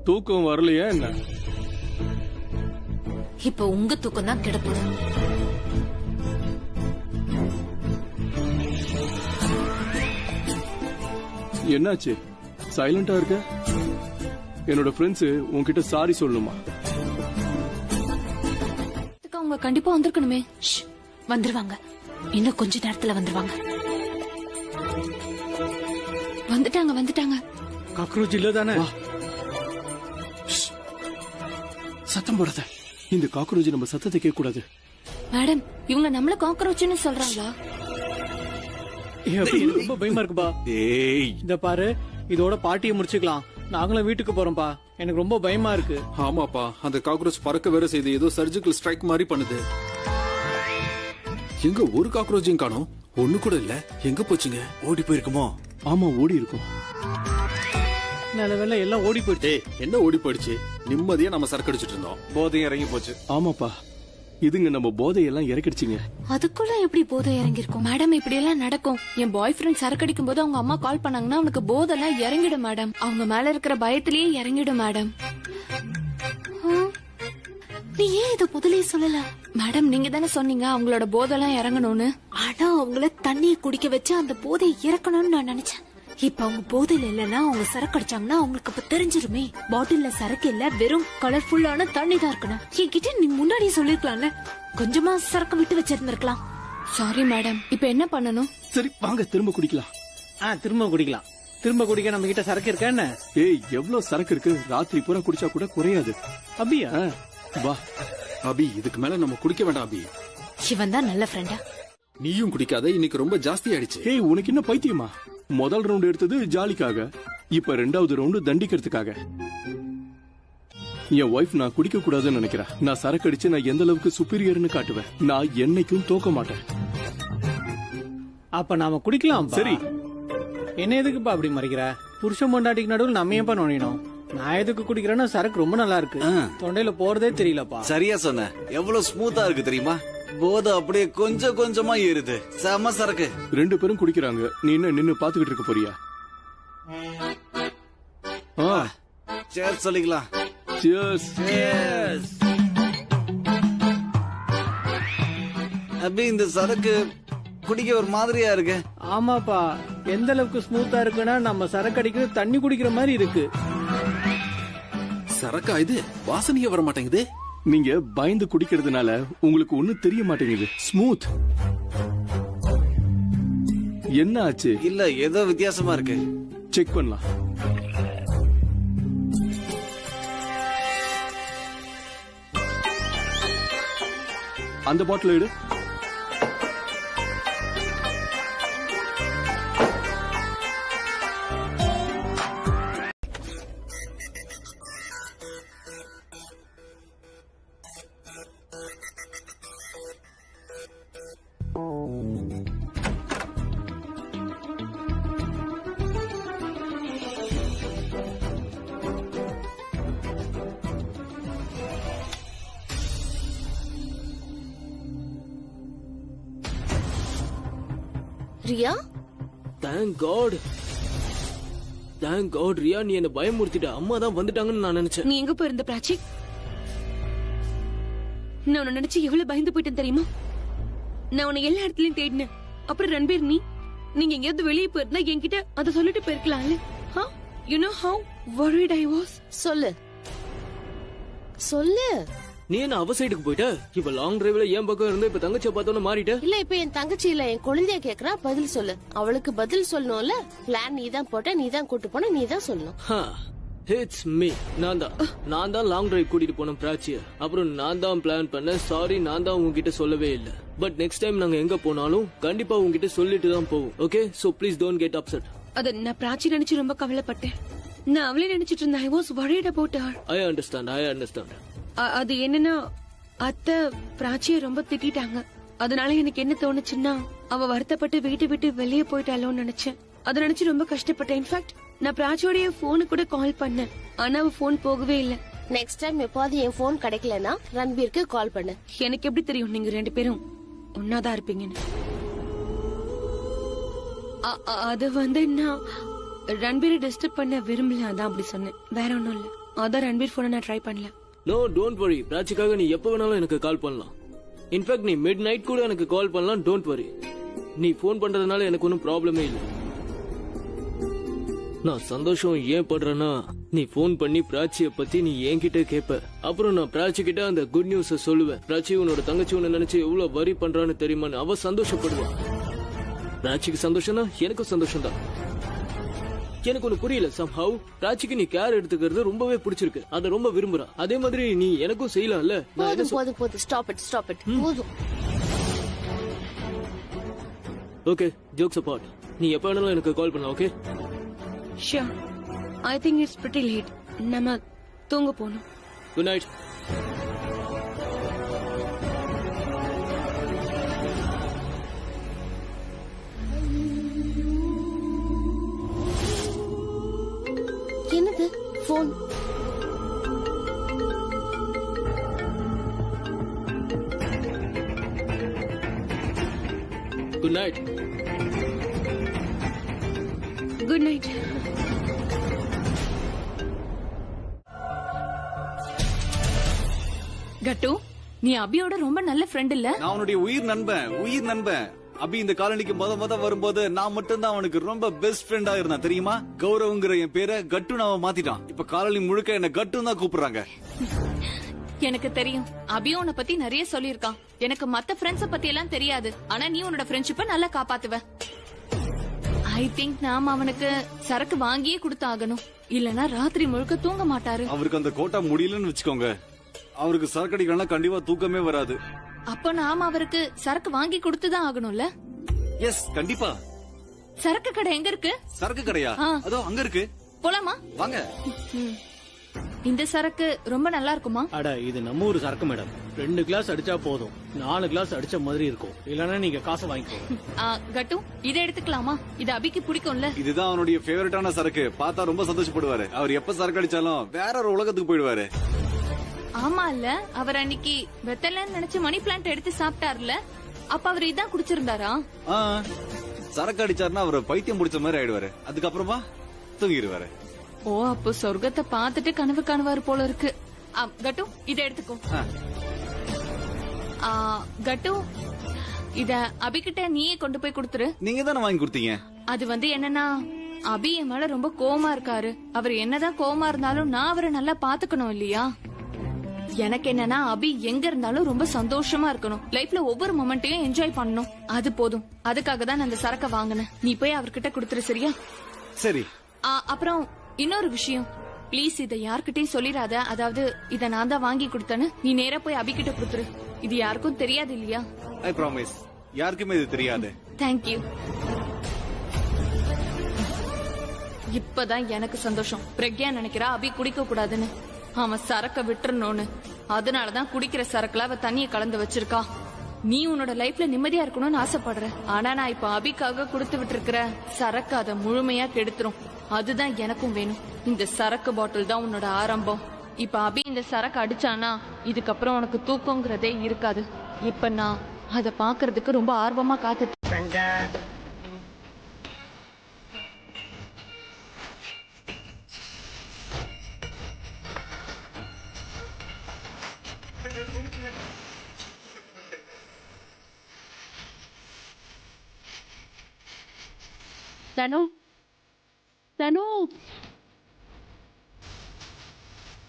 தூக்கம் வரலையா என்ன? இப்ப உங்க தூக்கம் தான் கிடப்புது. என்னாச்சு? சைலண்டா இருக்க? என்னோட ஃப்ரெண்ட்ஸ் உன்கிட்ட சாரி சொல்லணுமா? அவங்க கண்டிப்பா வந்திருக்கணுமே. வந்துருவாங்க, இன்னும் கொஞ்ச நேரத்துல வந்துருவாங்க. வந்துட்டாங்க வந்துட்டாங்க. காக்ரோச் இல்ல தானே? சத்தம் போடாத. இந்த காக்ரோச் நம்ம சத்தத்தை கேட்க கூடாது. மேடம், இவங்க நம்மள காக்ரோச்னு சொல்றாங்களா? ரொம்ப பயமா இருக்குப்பா. இந்த பாரு, இதோட பார்ட்டியை முடிச்சுக்கலாம். நாங்களும் வீட்டுக்கு போறோம்பா. எனக்கு ரொம்ப பயமா இருக்கு. ஆமாப்பா, அந்த காக்ரோச் பறக்க வேற செய்து ஏதோ சர்ஜிக்கல் ஸ்ட்ரைக் மாதிரி பண்ணுது. எங்க ஒரு காக்ரோச்சையும் காணோம், ஒண்ணு கூட இல்ல. எங்க போச்சுங்க? ஓடி போயிருக்குமோ? ஆமா, ஓடி இருக்கும். நல்ல வேளை எல்லாம் ஓடி போயிடுச்சு. என்ன ஓடி போயிடுச்சு? நிம்மதியா நம்ம சரக்கு அடிச்சிட்டு இருந்தோம். போதையும் இறங்கி போச்சு. ஆமாப்பா, இதுங்க நம்ம போதையெல்லாம் இறக்கிடுச்சிங்க. அதுக்குள்ள எப்படி போதை இறங்கிருக்கும் மேடம்? இப்படி எல்லாம் நடக்கும். என் பாய் ஃப்ரெண்ட் சரக்கு அடிக்கும் போது அவங்க அம்மா கால் பண்ணாங்கன்னா அவனுக்கு போதெல்லாம் இறங்கிடும் மேடம். அவங்க மேல இருக்கிற பயத்திலேயே இறங்கிடும் மேடம். நீ ஏன் இத முதலே சொல்லல மேடம்? நீங்க தானே சொன்னீங்க அவங்களோட போதெல்லாம் இறங்கணும்னு. ஆனா அவங்கள தண்ணியை குடிக்க வச்சு அந்த போதையை இறக்கணும்னு நான் நினைச்சேன். இப்ப அவங்க போதையில இல்லன்னா அவங்க சரக்கு அடிச்சாங்கன்னா அவங்களுக்கு அப்ப தெரிஞ்சிருமே. பாட்டில்ல சரக்கு இல்ல, வெறும் கலர்ஃபுல்லான தண்ணி தான் இருக்கணும். என்கிட்ட நீ முன்னாடியே சொல்லிருக்கலாம்ல. கொஞ்சமா சரக்கு விட்டு வச்சிருந்திருக்கலாம். Sorry madam. இப்ப என்ன பண்ணணும்? சரி வாங்க திரும்ப குடிக்கலாம். திரும்ப குடிக்கலாம். திரும்ப குடிக்க நம்ம கிட்ட சரக்கு இருக்கா என்ன? ஏய், எவ்வளவு சரக்கு இருக்கு, ராத்திரி பூரா குடிச்சா கூட குறையாது. அப்படியா? வா அபி, இதுக்கு மேல நம்ம குடிக்க வேண்டாம் அபி. இவன் தான் நல்ல ஃப்ரெண்டா. நீயும் குடிக்காத, இன்னைக்கு ரொம்ப ஜாஸ்தி ஆயிடுச்சு. ஏய், உனக்கு என்ன பைத்தியமா? முதல் ரவுண்ட் எடுத்தது ஜாலிக்காக, இப்ப ரெண்டாவது ரவுண்டு தண்டிக்கிறதுக்காக. என் ஒய்ஃப் நான் குடிக்க கூடாதுன்னு நினைக்கிறேன். நான் சரக்கு அடிச்சு நான் எந்த அளவுக்கு சுப்பீரியர்னு காட்டுவேன். நான் என்னைக்கும் தோக்க மாட்டேன். அப்ப நாம குடிக்கலாம். சரி. என்ன எதுக்குப்பா அப்படி மறைக்கிற? புருஷன் பொண்டாட்டிக்கு நடுவில் நம்ம ஏன்பா நோண்டினோம்? நான் எதுக்கு குடிக்கிறேன்னா சரக்கு ரொம்ப நல்லா இருக்கு. தொண்டையில போறதே தெரியலப்பா. சரியா சொன்ன. எவ்வளவு ஸ்மூத்தா இருக்கு தெரியுமா? போதை அப்படியே கொஞ்சம் கொஞ்சமா ஏறுது. செம சரக்கு. ரெண்டு பேரும் குடிக்கிறாங்க, நீ என்ன நின்னு பாத்துக்கிட்டு இருக்க போறியா? சேர் சொல்லிக்கலாம். Cheers. Cheers. அபி, இந்த சரக்கு குடிக்க ஒரு மாதிரியா இருக்கு. ஆமாப்பா, எந்த அளவுக்கு ஸ்மூத்தா இருக்குன்னா நம்ம சரக்கு அடிக்கிறது தண்ணி குடிக்கிற மாதிரி இருக்கு. சரக்கா இது? வாசனையே வர மாட்டேங்குது. நீங்க பயந்து குடிக்கிறதுனால உங்களுக்கு ஒண்ணும் தெரிய மாட்டேங்குது. ஸ்மூத். என்ன ஆச்சு? இல்ல, ஏதோ வித்தியாசமா இருக்கு. செக் பண்ணலாம். அந்த பாட்டில் எடு. Riya, thank God. Thank God Riya, நீ என்ன பயமுறுத்திட்ட. அம்மா தான் வந்துட்டாங்கன்னு நான் நினைச்சேன். நீ எங்க போயிருந்த பிராச்சி? நான் உன்னை நினைச்சு எவ்வளவு பயந்து போயிட்டேன் தெரியுமா? நான் உன்னை எல்லா இடத்துலயும் தேடினேன். அப்புறம் ரன்பீர், நீங்க எங்கேயாவது வெளியே போயிருந்தா என்கிட்ட அதை சொல்லிட்டு போயிருக்கலாம்ல. You know how worried I was. சொல்லு சொல்லு. நீ என்ன அவ சைடுக்கு போயிட்ட? இப்ப லாங் டிரைவ்ல ஏன் பக்கம் இருந்து இப்ப தங்கச்சியை பார்த்தோன்னு மாறிட்ட? இல்ல, இப்ப என் தங்கச்சி இல்ல, என் குழந்தைய கேக்குறா. பதில் சொல்லு. அவளுக்கு பதில் சொல்லணும்ல. பிளான் நீ தான் போட்ட, நீ தான் கூட்டு போன, நீ தான் சொல்லணும். It's me. நான் தான் லாங் டிரைவ் கூட்டிட்டு போனேன் பிராச்சிய. அப்புறம் நான் தான் பிளான் பண்ணேன். சாரி, நான் தான் உங்ககிட்ட சொல்லவே இல்ல. பட் நெக்ஸ்ட் டைம் நாங்க எங்க போனாலும் கண்டிப்பா உங்ககிட்ட சொல்லிட்டு தான் போவோம். Okay, so please don't get upset. அத நான் பிராச்சி நினைச்சு ரொம்ப கவலைப்பட்டேன். நான் அவளே நினைச்சிட்டு இருந்தேன். I was worried about her. I understand. அது என்னன்னா, அத்தை பிராச்சிய ரொம்ப திட்டாங்க. அதனால எனக்கு என்ன தோணுச்சுன்னா, அவ வருத்தப்பட்டு வீட்டை விட்டு வெளியே போயிட்டாலோன்னு நினைச்சேன். அதை நினைச்சு ரொம்ப கஷ்டப்பட்டேன். இன்ஃபேக்ட் நான் பிராச்சியோடைய போனு கூட கால் பண்ணேன். ஆனா அவ போன் போகவே இல்ல. நெக்ஸ்ட் டைம் எப்போது என் போன் கிடைக்கலனா ரன்பீருக்கு கால் பண்ணு. எனக்கு எப்படி தெரியும் நீங்க ரெண்டு பேரும் ஒன்னாதான் இருப்பீங்கன்னு? அது நான் ரன்பீரை டிஸ்டர்ப் பண்ண விரும்பல, அதான் அப்படி சொன்னேன். வேற ஒண்ணும் இல்ல. அதான் ரன்பீர் போன நான் ட்ரை பண்ணல. No, don't worry. பிராச்சிக்காக நீ எப்ப வேணாலும் எனக்கு கால் பண்ணலாம். இன்ஃபேக்ட் நீ மிட் நைட் கூட எனக்கு கால் பண்ணலாம். Don't worry. நீ போன் பண்றதுனால எனக்கு ஒன்னும் ப்ராப்ளமே இல்ல. நான் சந்தோஷம் ஏன் படுறேன்னா, நீ போன் பண்ணி பிராச்சிய பத்தி நீ என்கிட்ட கேப்ப. அப்புறம் நான் பிராச்சி கிட்ட அந்த குட் நியூஸ சொல்லுவேன். பிராச்சி உன்னோட தங்கச்சி உன்னை நினைச்சு எவ்வளவு வரி பண்றான்னு தெரியுமான்னு அவ சந்தோஷப்படுவான். பிராச்சிக்கு சந்தோஷம்னா எனக்கும் சந்தோஷம் தான். எனக்கு ஒண்ணு புரியல. சம்ஹவ் பிராச்சிக்கு நீ கேர் எடுத்துக்கிறது ரொம்பவே பிடிச்சிருக்கு. அதை ரொம்ப விரும்புறா. அதே மாதிரி நீ எனக்கும் செய்யலாம்ல. போதும். Stop it. போதும். Okay, jokes apart. நீ எப்ப வேணாலும் எனக்கு கால் பண்ணலாம். Okay? Sure. I think it's pretty late. நம்ம தூங்க போகணும். Good night. என்னது phone? Good night. Good night. கட்டு, நீ அபியோட ரொம்ப நல்ல ஃப்ரெண்ட் இல்ல? நான் அவனுடைய உயிர் நண்பன். அபி இந்த காலனிக்கு முத வரும்போது நான் மட்டும்தான் அவனுக்கு ரொம்ப பெஸ்ட் ஃப்ரெண்டா இருந்தான் தெரியுமா? கௌரவங்கிற என் பேரை கட்டுன்னு அவன் மாத்திட்டான். இப்ப காலனி முழுக்க என்ன கட்டுன்னு தான் கூப்பிடுறாங்க. எனக்கு தெரியும், அபி உன்னை பத்தி நிறைய சொல்லியிருக்கான். எனக்கு மத்த ஃப்ரெண்ட்ஸ பத்தி எல்லாம் தெரியாது. ஆனா நீ உன்னோட ஃப்ரெண்ட்ஷிப்பை நல்லா காப்பாத்துவ. ஐ திங்க் நாம அவனுக்கு சரக்கு வாங்கியே கொடுத்தாகணும். இல்லனா ராத்திரி முழுக்க தூங்க மாட்டாரு. அவருக்கு அந்த கோட்டா முடியலன்னு வச்சுக்கோங்க, அவருக்கு சரக்கு அடிக்கலாம் கண்டிப்பா தூக்கமே வராது. அப்ப நாம அவருக்கு சரக்கு வாங்கி கொடுத்துதான் ஆகணும்ல? எஸ், கண்டிப்பா. சரக்கு கடை எங்க இருக்கு? சரக்கு கடையா? அதோ அங்க இருக்கு. போலாமா? வாங்க. இந்த சரக்கு ரொம்ப நல்லா இருக்குமா? அட, இது நம்ம ஊர் சரக்கு மேடம். 2 கிளாஸ் அடிச்சா போதும், 4 கிளாஸ் அடிச்ச மாதிரி இருக்கும். இல்லனா நீங்க காசை வாங்கிக்கோங்க. கட்டு, இதை எடுத்துக்கலாமா? இது அபிக்கு பிடிக்கும்ல? இதுதான் அவனுடைய ஃபேவரட்டான சரக்கு. பார்த்தா ரொம்ப சந்தோஷப்படுவாரு. அவர் எப்ப சரக்கு அடிச்சாலும் வேற ஒரு உலகத்துக்கு போயிடுவாரு. ஆமா இல்ல, அவர் அன்னைக்கு வெத்தலன்னு நினைச்சு மணி பிளான்ட் எடுத்து சாப்பிட்டாருல, அப்ப அவர் இதான் குடிச்சிருந்தாரா? சரக்கு அடிச்சாருன்னா அவர் பைத்தியம் முடிச்ச மாதிரி ஆயிடுவாரு. அதுக்கப்புறமா தூங்கிடுவாரு. ஓ, அப்போ சொர்க்கத்தை பார்த்துட்டு கனவு காணுவாரு போல இருக்கு. கட்டு, இதை எடுத்துக்கோ. கட்டு, இத அபிகிட்ட நீயே கொண்டு போய் கொடுத்துரு. நீங்க தானே வாங்கி கொடுத்தீங்க. அது என்னன்னா, அபி என் மேல ரொம்ப கோவமா இருக்காரு. அவர் என்னதான் கோவமா இருந்தாலும் நான் அவரை நல்லா பாத்துக்கணும் இல்லையா? எனக்கு என்னன்னா, அபி எங்க இருந்தாலும் ரொம்ப சந்தோஷமா இருக்கணும். லைஃப்ல ஒவ்வொரு மொமெண்ட்டையும் என்ஜாய் பண்ணணும். அது போதும். அதுக்காக தான் நான் அந்த சரக்க வாங்கினேன். நீ போய் அவர்கிட்ட கொடுத்துரு, சரியா? சரி. அப்புறம் இன்னொரு விஷயம், ப்ளீஸ் இத யார்கிட்டயும் சொல்லிடாத. அதாவது இத நான் தான் வாங்கி கொடுத்தேன்னு. நீ நேரா போய் அபிகிட்ட கொடுத்துரு. இது யாருக்கும் தெரியாது இல்லையா? I promise. யாருக்குமே இது தெரியாது. தேங்க்யூ. இப்பதான் எனக்கு சந்தோஷம். பிரக்யா நினைக்கிறா அபி குடிக்க கூடாதுன்னு. அவன் சரக்க விட்டுறணும்னு. அதனாலதான் குடிக்கிற சரக்குல அவ தண்ணிய கலந்து வச்சிருக்கா. நீ உன்னோட லைஃப்ல நிம்மதியா இருக்கணும்னு ஆசைப்படுற. ஆனா நான் இப்ப அபிக்காக கொடுத்து விட்டு இருக்கிற சரக்கு அதை முழுமையா கெடுத்துரும். அதுதான் எனக்கும் வேணும். இந்த சரக்கு பாட்டில் தான் உன்னோட ஆரம்பம். இப்ப அபி இந்த சரக்கு அடிச்சானா இதுக்கப்புறம் உனக்கு தூக்கங்கிறதே இருக்காது. இப்ப நான் அதை பாக்குறதுக்கு ரொம்ப ஆர்வமா காத்துட்டு. தனு, தனு,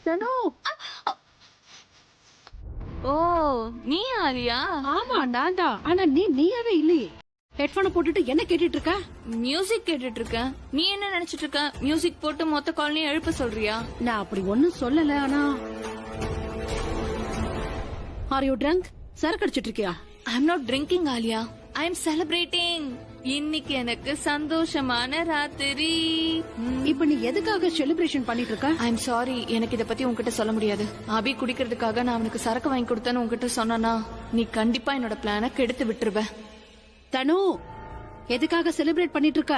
தனு. ஓ, நீ ஆலியா? ஆமா, நான் தான். ஆனா நீயாவே இல்லையே. ஹெட்போனை போட்டுட்டு என்ன கேட்டுட்டு இருக்க? மியூசிக் கேட்டுட்டு இருக்க. நீ என்ன நினைச்சிட்டு இருக்க? மியூசிக் போட்டு மொத்த காலனியும் எழுப்ப சொல்றியா? நான் அப்படி ஒண்ணும் சொல்லல. ஆனா ஆர் யூ ட்ரங்க்? சரக்கு அடிச்சிட்டு இருக்கியா? I am not drinking Alia. I am celebrating. இன்னைக்கு எனக்கு சந்தோஷமான ராத்திரி. இப்ப நீ எதுக்காக செலிப்ரேஷன் பண்ணிட்டு இருக்க? ஐ அம் சாரி, எனக்கு இத பத்தி உன்கிட்ட சொல்ல முடியாது. அபி குடிக்கிறதுக்காக நான் அவனுக்கு சரக்கு வாங்கி கொடுத்தேன்னு உன்கிட்ட சொன்னா நீ கண்டிப்பா என்னோட பிளான கெடுத்து விட்டுருவ. தனு, எதுக்காக செலிப்ரேட் பண்ணிட்டு இருக்க?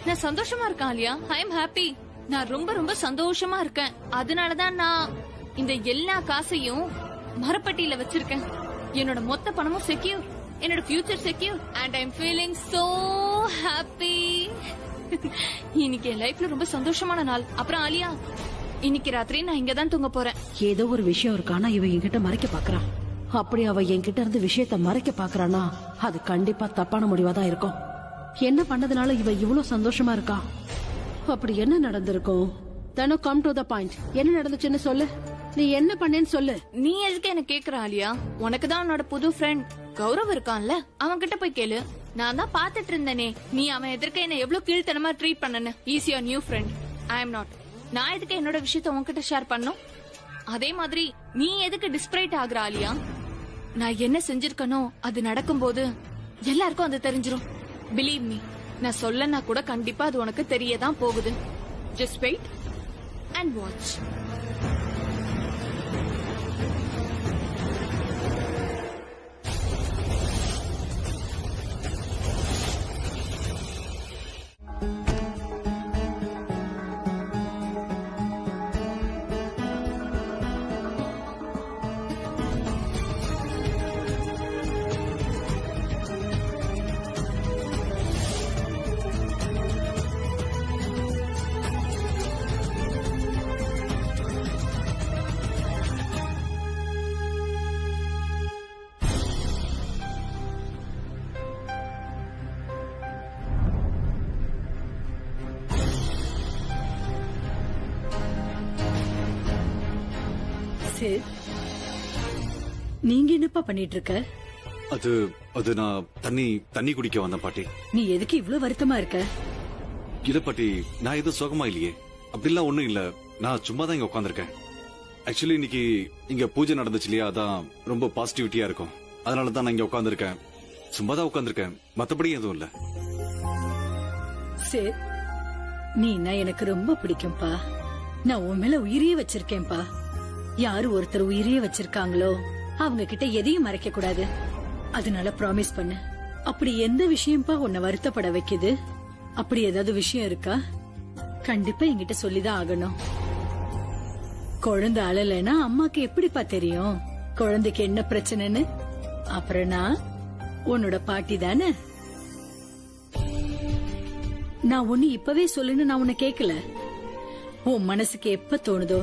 நான் சந்தோஷமா இருக்கேன் ஆலியா. I am happy. நான் ரொம்ப ரொம்ப சந்தோஷமா இருக்கேன். அதனாலதான் நான் இந்த எல்லா காசையும் மரப்பட்டியில வச்சிருக்கேன். என்னோட மொத்த பணமும் செக்யூர். என்னோட future secure. And I am feeling so happy. இன்னைக்கு என் லைஃப்ல ரொம்ப சந்தோஷமான நாள். அப்புறம் ஆலியா, இன்னைக்கு ராத்திரி நான் இங்க தான் தூங்க போறேன். ஏதோ ஒரு விஷயம் இருக்கானா இவ என்கிட்ட மறைக்க பாக்குறான். அப்படி அவ என்கிட்ட இருந்து விஷயத்த மறைக்க பாக்குறானா அது கண்டிப்பா தப்பான முடிவாதான் இருக்கும். என்ன பண்ணதுனால இவ இவ்வளவு சந்தோஷமா இருக்கா? அப்படி என்ன நடந்திருக்கும்? தனு, கம் டு த பாயிண்ட். என்ன நடந்துச்சுன்னு சொல்லு. நீ என்ன பண்ணேன்னு சொல்லு. நீ எதுக்கு என்ன கேக்குற ஆலியா? உனக்கு தான் உன்னோட புது ஃப்ரெண்ட் கௌரவ் இருக்கான்ல, அவன் கிட்ட போய் கேளு. நான் தான் பாத்துட்டு இருந்தேனே நீ அவன் எதிர்க்க என்ன எவ்வளவு கீழ்த்தனமா ட்ரீட் பண்ணனு. Is your new friend. I am not. நான் எதுக்கு என்னோட விஷயத்த உன்கிட்ட ஷேர் பண்ணும்? அதே மாதிரி நீ எதுக்கு டிஸ்பிரைட் ஆகுற ஆலியா? நான் என்ன செஞ்சிருக்கனோ அது நடக்கும்போது எல்லாருக்கும் அது தெரிஞ்சிரும். பிலீவ் மீ, நான் சொல்லனா கூட கண்டிப்பா அது உனக்கு தெரியதான் போகுது. Just wait and watch. சரி, நீங்க என்னப்பா பண்ணிட்டு இருக்க? அது அது நான் தண்ணி குடிக்க வந்தேன் பாட்டி. நீ எதுக்கு இவ்ளோ வருத்தமா இருக்க? இல்ல பாட்டி, நான் எதுவும் சுகமா இல்லையே. அப்படிலாம் ஒண்ணும் இல்ல, நான் சும்மா தான் இங்க உட்காந்துருக்கேன். ஆக்சுவலி இன்னைக்கு இங்க பூஜை நடந்துச்சு இல்லையா, அதான் ரொம்ப பாசிட்டிவிட்டியா இருக்கும். அதனாலதான் நான் இங்க உட்காந்துருக்கேன். சும்மா தான் உட்காந்துருக்கேன், மத்தபடி எதுவும் இல்ல. சரி, நீனா எனக்கு ரொம்ப பிடிக்கும்பா. நான் உன் மேல உயிரியே வச்சிருக்கேன்பா. யாரு ஒருத்தர் உயிரியே வச்சிருக்காங்களோ அவங்க கிட்ட எதையும் மறைக்க கூடாது. அதனால ப்ராமிஸ் பண்ணு. அப்படி எந்த விஷயம்பா உன்னை வருத்தப்பட வைக்குது? அப்படி ஏதாவது விஷயம் இருக்கா? கண்டிப்பா என்கிட்ட சொல்லிதான் ஆகணும். குழந்தை அழலைன்னா அம்மாக்கு எப்படிப்பா தெரியும் குழந்தைக்கு என்ன பிரச்சனைன்னு? அப்புறம் நான் உன்னோட பாட்டி தானே. நான் ஒண்ணு இப்பவே சொல்லுன்னு நான் உன்னை கேக்கல. உன் மனசுக்கு எப்ப தோணுதோ,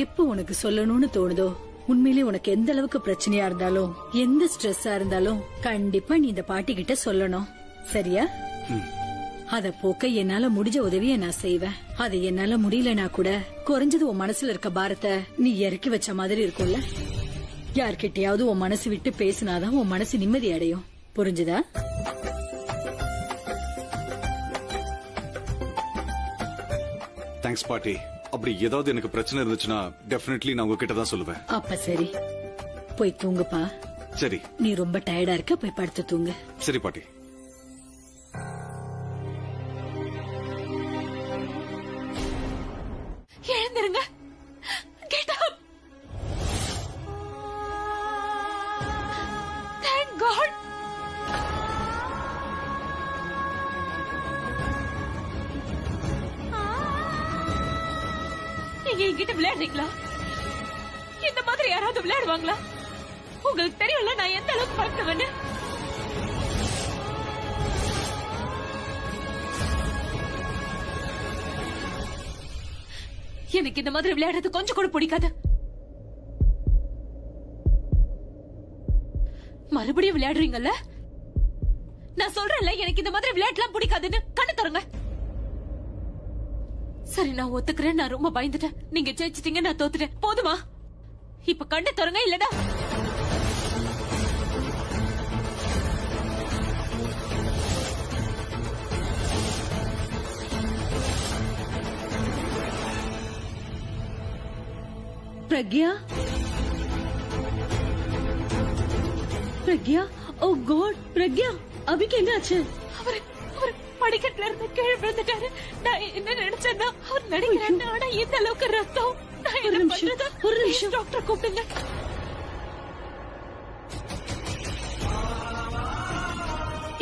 எப்ப உனக்கு சொல்லணும்னு தோணுதோ, உண்மையிலே உனக்கு எந்த அளவுக்கு பிரச்சனையா இருந்தாலும் எந்த ஸ்ட்ரெஸ்ஸா இருந்தாலும் கண்டிப்பா நீ இந்த பாட்டி கிட்ட சொல்லணும். சரியா? அத போக்க என்னால முடிஞ்ச உதவியை நான் செய்வேன். அது என்னால முடியலனா கூட குறைஞ்சது உன் மனசுல இருக்க பாரத்தை நீ இறக்கி வச்ச மாதிரி இருக்கும்ல. யார்கிட்டயாவது உன் மனசு விட்டு பேசினாதான் உன் மனசு நிம்மதி அடையும். புரிஞ்சுதா? தேங்க்ஸ் பாட்டி. அப்படி ஏதாவது எனக்கு பிரச்சனை இருந்துச்சுன்னா டெஃபினெட்லி நான் உங்ககிட்ட தான் சொல்லுவேன். அப்ப சரி, போய் தூங்குப்பா. சரி. நீ ரொம்ப டயர்டா இருக்க, போய் படுத்து தூங்கு. சரி பாட்டி. எழுந்திருங்க. Get up. Thank God. நீங்க என்கிட்ட விளையாடுறீங்களா? இந்த மாதிரி யாராவது விளையாடுவாங்களா? உங்களுக்கு தெரியும்ல நான் எந்த அளவுக்கு பயப்படுவேன்னு. எனக்கு இந்த மாதிரி விளையாடுறது கொஞ்சம் கூட பிடிக்காது. மறுபடியும் விளையாடுறீங்கல்ல? நான் சொல்றேன்ல எனக்கு இந்த மாதிரி விளையாட்டுலாம் பிடிக்காதுன்னு. கண்ணு தருங்க. சரி, நான் ஒத்துக்கிறேன். நான் ரொம்ப பயந்துட்டேன். நீங்க ஜெயிச்சிட்டீங்க, நான் தோத்துட்டேன். போதுமா? இப்ப கண்ணு தருங்க, இல்லடா பிரக்யா, பிரக்யா, ஓ காட், பிரக்யா, அபிக்கு என்ன ஆச்சு? அவர் படிக்கட்டுல இருந்து கீழே விழுந்துட்டாரு. நான் என்ன நினைச்சேன்னா அவர் நடிக்கிறேன். ஆனா இந்த அளவுக்கு ரத்தம். நான் என்ன பண்றது? ஒரு நிமிஷம், டாக்டர் கூப்பிடுங்க.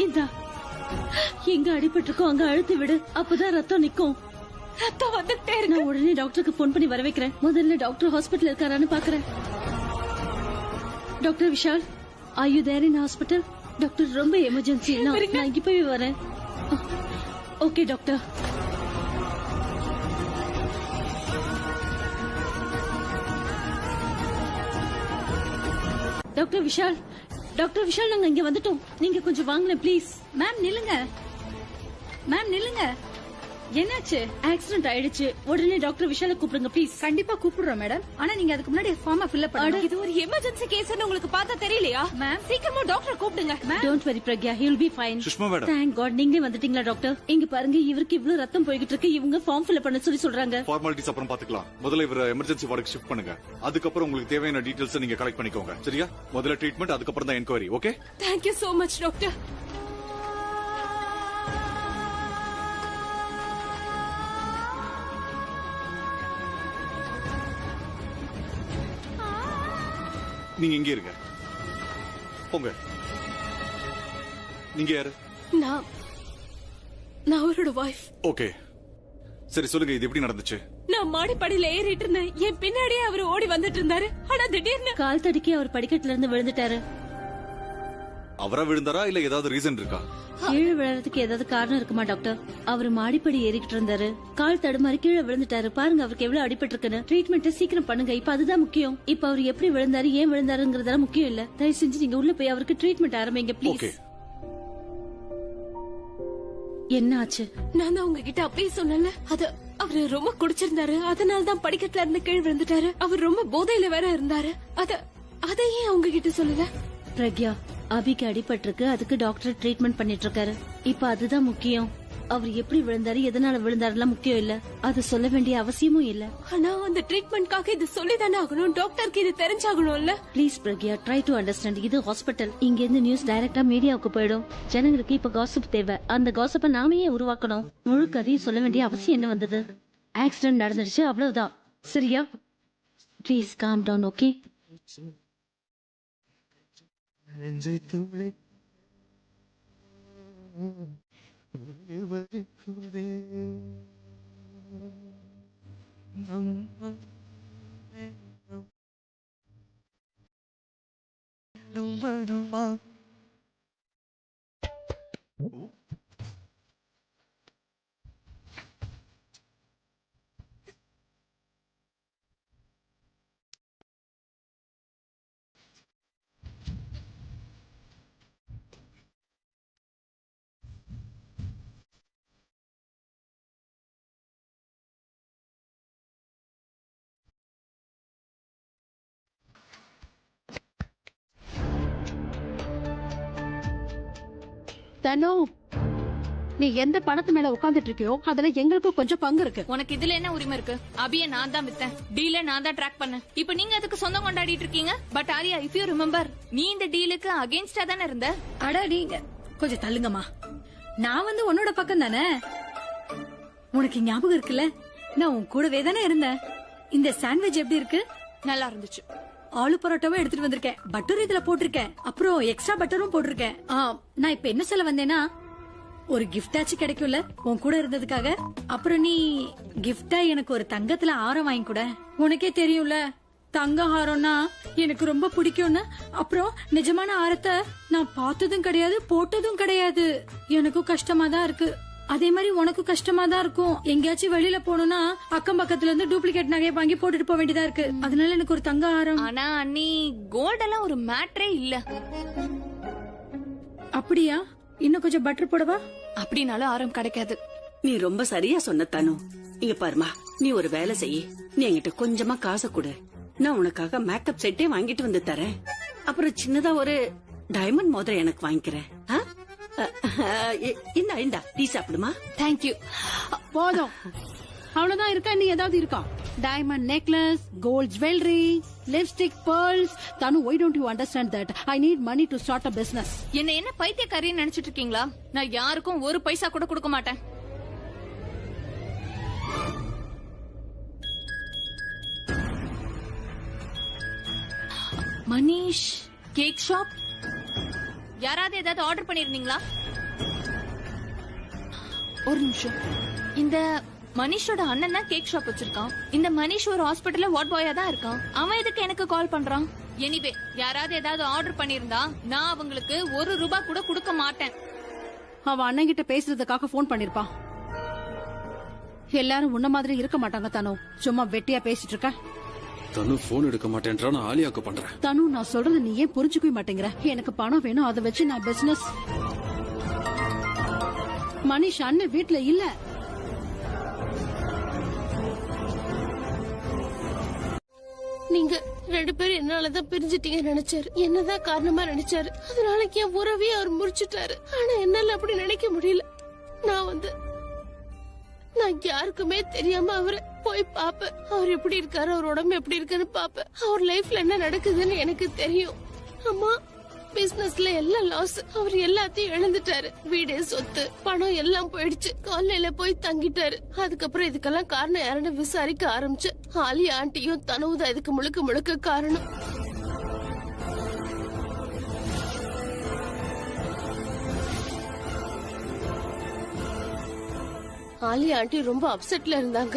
இந்தா, எங்க அடிபட்டிருக்கோம் அங்க அழுத்தி விடு, அப்பதான் ரத்தம் நிக்கும். ரத்தம் வந்துட்டே இருக்கு. நான் உடனே டாக்டருக்கு போன் பண்ணி வர வைக்கிறேன். முதல்ல டாக்டர் ஹாஸ்பிட்டல் இருக்காரான்னு பாக்குறேன். Doctor Vishal, are you there in hospital? Doctor, ரொம்ப எமர்ஜென்சி. நான் இங்க போய் வரேன். Okay doctor. Doctor Vishal, doctor Vishal, நாங்க இங்க வந்துட்டோம். நீங்க கொஞ்சம் வாங்களேன் ப்ளீஸ். மேம் நில்லுங்க, மேம் நில்லுங்க. என்னாச்சு? ஆக்சிடென்ட் ஆயிடுச்சு. உடனே டாக்டர் விஷால கூப்பிடுங்க ப்ளீஸ். கண்டிப்பா கூப்பிடுறோம் மேடம். ஆனா நீங்க அதுக்கு முன்னாடி ஃபார்ம் ஃபில் பண்ணணும். இது ஒரு எமர்ஜென்சி கேஸ்னு உங்களுக்கு பார்த்தா தெரியலையா? மேம் சீக்கிரமா டாக்டர் கூப்பிடுங்க. Don't worry Pragya, he will be fine. Sushma madam. Thank God நீங்களே வந்துட்டீங்களா டாக்டர்? இங்க பாருங்க, இவருக்கு இவ்ளோ ரத்தம் போயிட்டு இருக்கு. இவங்க ஃபார்ம் ஃபில் பண்ண சொல்றாங்க. ஃபார்மாலிட்டிஸ் அப்புறம் பாத்துக்கலாம். முதல்ல இவர எமர்ஜென்சி வார்டுக்கு ஷிஃப்ட் பண்ணுங்க. அதுக்கப்புறம் உங்களுக்கு தேவையான டீடைல்ஸ் நீங்க கலெக்ட் பண்ணிக்கோங்க. சரியா? முதல்ல ட்ரீட்மெண்ட், அதுக்கப்புறம் தான் enquiry. Okay? Thank you so much doctor. நீங்க இங்க இருங்க. போங்க. நீங்க யாரு? நான் அவரோட வைஃப். ஓகே, சரி சொல்லுங்க, இது எப்படி நடந்துச்சு? நான் மாடிப்படியில ஏறிட்டு இருந்தேன். என் பின்னாடியே அவர் ஓடி வந்துட்டு இருந்தாரு. ஆனா திடீர்னு கால் தடுக்கி அவர் படிக்கட்டுல இருந்து விழுந்துட்டாரு. அவரா விழுந்தாரா இல்ல ஏதாவது ரீசன் இருக்கா? கீழே விழறதுக்கு ஏதாவது காரணம் இருக்குமா டாக்டர்? அவர் மாடிப்படி ஏறிக்கிட்டு இருந்தாரு, கால் தடுமாறி கீழே விழுந்துட்டாரு. பாருங்க அவருக்கு எவ்வளவு அடிபட்டு இருக்குன்னு. ட்ரீட்மெண்ட் சீக்கிரம் பண்ணுங்க, இப்ப அதுதான் முக்கியம். இப்ப அவர் எப்படி விழுந்தாரு, ஏன் விழுந்தாருங்கிறதா முக்கியம் இல்ல. தயவு செஞ்சு நீங்க உள்ள போய் அவருக்கு ட்ரீட்மெண்ட் ஆரம்பிங்க ப்ளீஸ். என்ன ஆச்சு? நான் தான் உங்ககிட்ட அப்பயே சொன்னல, அவரு ரொம்ப குடிச்சிருந்தாரு, அதனாலதான் படிக்கட்டுல இருந்து கீழ் விழுந்துட்டாரு. அவர் ரொம்ப போதையில வேற இருந்தாரு. அதையே அவங்க கிட்ட சொல்லல. பிரக்யா, அபிக்கு அடிபட்டிருக்கு, அதுக்கு டாக்டர் ட்ரீட்மெண்ட் பண்ணிட்டு இருக்காரு. இப்ப அதுதான் முக்கியம். அவர் எப்படி விழுந்தாரு, எதனால விழுந்தாருலாம் முக்கியம் இல்ல, அது சொல்ல வேண்டிய அவசியமும் இல்ல. ஆனா அந்த ட்ரீட்மெண்ட்காக இது சொல்லிதானே ஆகணும். டாக்டருக்கு இது தெரிஞ்சாகணும்ல. Please Pragya, try to understand. இது ஹாஸ்பிட்டல். இங்க இருந்து நியூஸ் டைரக்டா மீடியாவுக்கு போயிடும். ஜனங்களுக்கு இப்ப காசிப் தேவை. அந்த காசிப்பை நாமே உருவாக்கணும். முழு கதையும் சொல்ல வேண்டிய அவசியம் என்ன வந்தது? ஆக்சிடென்ட் நடந்துடுச்சு, அவ்வளவுதான். சரியா? Please calm down. ஓகே? தனோ, நீ எந்த பணத்து மேல உட்கார்ந்துட்டு இருக்கியோ அதுல எங்களுக்கும் கொஞ்சம் பங்கு இருக்கு. உனக்கு இதுல என்ன உரிமை இருக்கு? அபிய நான் தான் வித்தேன், டீல நான் தான் ட்ராக் பண்ணேன். இப்ப நீங்க அதுக்கு சொந்தம் கொண்டாடிட்டு இருக்கீங்க. But Aria, if you remember, நீ இந்த டீலுக்கு அகைன்ஸ்டா தானே இருந்த. அடா நீங்க கொஞ்சம் தள்ளுங்கம்மா. நான் வந்து உன்னோட பக்கம் தானே. உனக்கு ஞாபகம் இருக்குல்ல, நான் உன் கூடவே தானே இருந்தேன். இந்த சாண்ட்விச் எப்படி இருக்கு? நல்லா இருந்துச்சு. ஆலு பரோட்டாவும் எடுத்துட்டு வந்திருக்கேன். பட்டர் இதுல போட்டிருக்கேன், அப்புறம் எக்ஸ்ட்ரா பட்டரும் போட்டிருக்கேன். நான் இப்ப என்ன சொல்ல வந்தேன்னா, ஒரு கிஃப்ட் ஆச்சு கிடைக்கும்ல உன் கூட இருந்ததுக்காக. அப்புறம் நீ கிஃப்டா எனக்கு ஒரு தங்கத்துல ஆரம் வாங்கி கூட. உனக்கே தெரியும்ல, தங்க ஹாரம்னா எனக்கு ரொம்ப பிடிக்கும்னு. அப்புறம் நிஜமான ஆரத்தை நான் பார்த்ததும் கிடையாது, போட்டதும் கிடையாது. எனக்கும் கஷ்டமா தான் இருக்கு. அதே மாதிரி உனக்கும் கஷ்டமா தான் இருக்கும். எங்கேயாச்சும் வெளியில போகணும்னா அக்கம் பக்கத்துல இருந்து டூப்ளிகேட் நகையை வாங்கி போட்டுட்டு போக வேண்டியதா இருக்கு. அதனால எனக்கு ஒரு தங்க ஆரம். ஆனா அண்ணி, கோல்டெல்லாம் ஒரு மேட்ரே இல்ல. அப்படியா? இன்னும் கொஞ்சம் பட்டர் போடவா? அப்படினாலும் ஆரம் கிடைக்காது. நீ ரொம்ப சரியா சொன்ன தானு. இங்க பாருமா, நீ ஒரு வேலை செய்ய. நீ என்கிட்ட கொஞ்சமா காசை கொடு, நான் உனக்காக மேக்கப் செட்டே வாங்கிட்டு வந்து தரேன். அப்புறம் சின்னதா ஒரு டைமண்ட் மோதிரம் எனக்கு வாங்கிக்கிறேன். இந்தா டீ சாப்பிடுமா. தேங்க்யூ. போதும், அவ்வளவுதான் இருக்கா? நீ ஏதாவது இருக்கா? Diamond necklace, gold jewellery, lipstick, pearls. Tanu, why don't you understand that I need money to start a business? என்ன பைத்தியக்காரின்னு நினைச்சிட்டு இருக்கீங்களா? நான் யாருக்கும் ஒரு பைசா கூட கொடுக்க மாட்டேன். மனிஷ் கேக் ஷாப், யாராவது ஏதாவது ஆர்டர் பண்ணிருந்தீங்களா? ஒரு நிமிஷம். இந்த மனிஷோட அண்ணன் தான் கேக் ஷாப் வச்சிருக்கான். இந்த மனிஷ் ஒரு ஹாஸ்பிட்டல்ல வார்ட் பாயா தான் இருக்கான். அவன் எதுக்கு எனக்கு கால் பண்றான்? எனிவே, யாராவது ஏதாவது ஆர்டர் பண்ணிருந்தா நான் அவங்களுக்கு ₹1 கூட கொடுக்க மாட்டேன். அவன் அண்ணன் கிட்ட பேசுறதுக்காக போன் பண்ணிருப்பான். எல்லாரும் உன்ன மாதிரி இருக்க மாட்டாங்க தனு. சும்மா வெட்டியா பேசிட்டு இருக்க. தனு போன் எடுக்க மாட்டேன்றா, நான் ஆலியாக்கு பண்றேன். தனு, நான் சொல்றது நீ ஏன் புரிஞ்சுக்கவே மாட்டேங்கிற? எனக்கு பணம் வேணும், அதை வச்சு நான் பிசினஸ். மனிஷ் அண்ணன் வீட்ல இல்ல. நீங்க 2 பேரும் என்னாலதான் பிரிஞ்சிட்டீங்க நினைச்சாரு. என்னதான் காரணமா நினைச்சாரு. அதனால என் உறவே அவர் முறிச்சிட்டாரு. ஆனா என்னால அப்படி நினைக்க முடியல. நான் யாருக்குமே தெரியாம அவரை போய் பாப்பேன். அவர் எப்படி இருக்காரு, அவர் உடம்பு எப்படி இருக்குன்னு பாப்பேன். அவர் லைஃப்ல என்ன நடக்குதுன்னு எனக்கு தெரியும். அம்மா, பிசினஸ்ல எல்லாம் லாஸ். அவர் எல்லாத்தையும் இழந்துட்டாரு. வீடு, சொத்து, பணம் எல்லாம் போயிடுச்சு. காலையில போய் தங்கிட்டாரு. அதுக்கப்புறம் இதுக்கெல்லாம் காரணம் யாருன்னு விசாரிக்க ஆரம்பிச்சு. ஆலியா ஆண்டியும் தனுதான் இதுக்கு முழுக்க முழுக்க காரணம். ஆலியா ஆண்டி ரொம்ப அப்செட்ல இருந்தாங்க.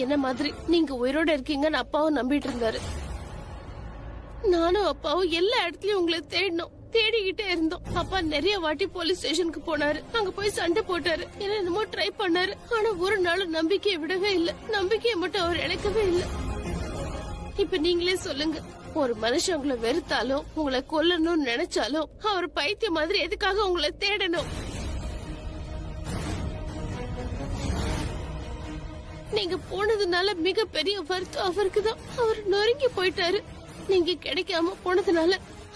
என்ன மாதிரி நீங்க உயிரோட இருக்கீங்கன்னு அப்பாவும் நம்பிட்டு இருந்தாரு. நானும் அப்பாவும் எல்லா இடத்துலயும் உங்களை தேடிக்கிட்டே இருந்தோம். அப்பா நிறைய வாட்டி போலீஸ் ஸ்டேஷனுக்கு போனாரு. அங்க போய் சண்டை போட்டாரு. என்னமோ ட்ரை பண்ணாரு. ஆனா ஒரு நாளும் நம்பிக்கையை விடவே இல்ல. நம்பிக்கையை மட்டும் அவர் இழக்கவே இல்ல. இப்ப நீங்களே சொல்லுங்க, ஒரு மனுஷன் உங்களை வெறுத்தாலும், உங்களை கொல்லணும்னு நினைச்சாலும், அவர் பைத்தியம் மாதிரி எதுக்காக உங்களை தேடணும்? நீங்க போனதுனால மிகப்பெரிய வருத்தம் அவருக்கு தான். அவர் நொறுங்கி போயிட்டாரு. நீங்க கிடைக்காம போனதுனால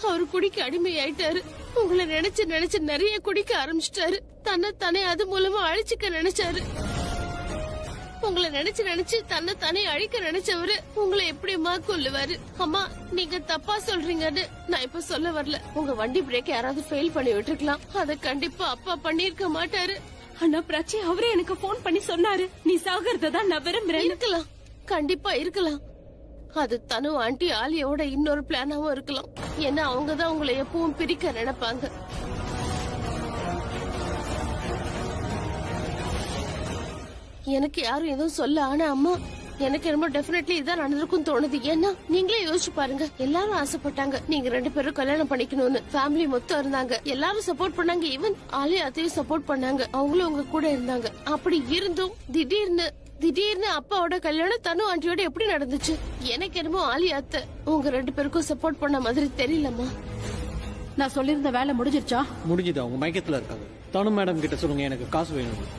அவர் குடிக்க அடிமையாயிட்டாரு. உங்களை நினைச்சு நினைச்சு நிறைய குடிக்க ஆரம்பிச்சிட்டாரு. தன்னைத்தானே அது மூலமா அழிச்சுக்க நினைச்சாரு. உங்களை நினைச்சு நினைச்சு தன்னைத்தானே அழிக்க நினைச்சவரு உங்களை எப்படிமா கொல்லுவாரு? அம்மா, நீங்க தப்பா சொல்றீங்கன்னு நான் இப்ப சொல்ல வரல. உங்க வண்டி பிரேக் யாராவது ஃபெயில் பண்ணி விட்டுருக்கலாம். அத கண்டிப்பா அப்பா பண்ணிருக்க மாட்டாரு. ஆனா பிரச்சி அவரே எனக்கு போன் பண்ணி சொன்னாரு, நீ சாகிறதான் நான் விரும்புறேன். இருக்கலாம், கண்டிப்பா இருக்கலாம். அது தனு ஆண்டி ஆலியோட இன்னொரு பிளானாவும் இருக்கலாம். ஏன்னா அவங்கதான் உங்களை எப்பவும் பிரிக்க நினைப்பாங்க. எனக்கு யாரும் எதுவும் சொல்ல. ஆனா அம்மா, எனக்கு என்னமோ டெஃபினெட்லி இதான் நடந்திருக்கும் தோணுது. ஏன்னா நீங்களே யோசிச்சு பாருங்க, எல்லாரும் ஆசைப்பட்டாங்க நீங்க 2 பேரும் கல்யாணம் பண்ணிக்கணும்னு. ஃபேமிலி மொத்தம் இருந்தாங்க, எல்லாரும் சப்போர்ட் பண்ணாங்க. ஈவன் ஆலி அத்தையும் சப்போர்ட் பண்ணாங்க. அவங்களும் உங்க கூட இருந்தாங்க. அப்படி இருந்தும் திடீர்னு அப்பாவோட கல்யாணம் தனு ஆண்டியோட எப்படி நடந்துச்சு? எனக்கு என்னமோ ஆலி அத்தை உங்க 2 பேருக்கும் சப்போர்ட் பண்ண மாதிரி தெரியலம்மா. நான் சொல்லிருந்த வேலை முடிஞ்சிருச்சா? முடிஞ்சுதா? உங்க மயக்கத்துல இருக்காங்க. தனு மேடம் கிட்ட சொல்லுங்க, எனக்கு காசு வேணும்.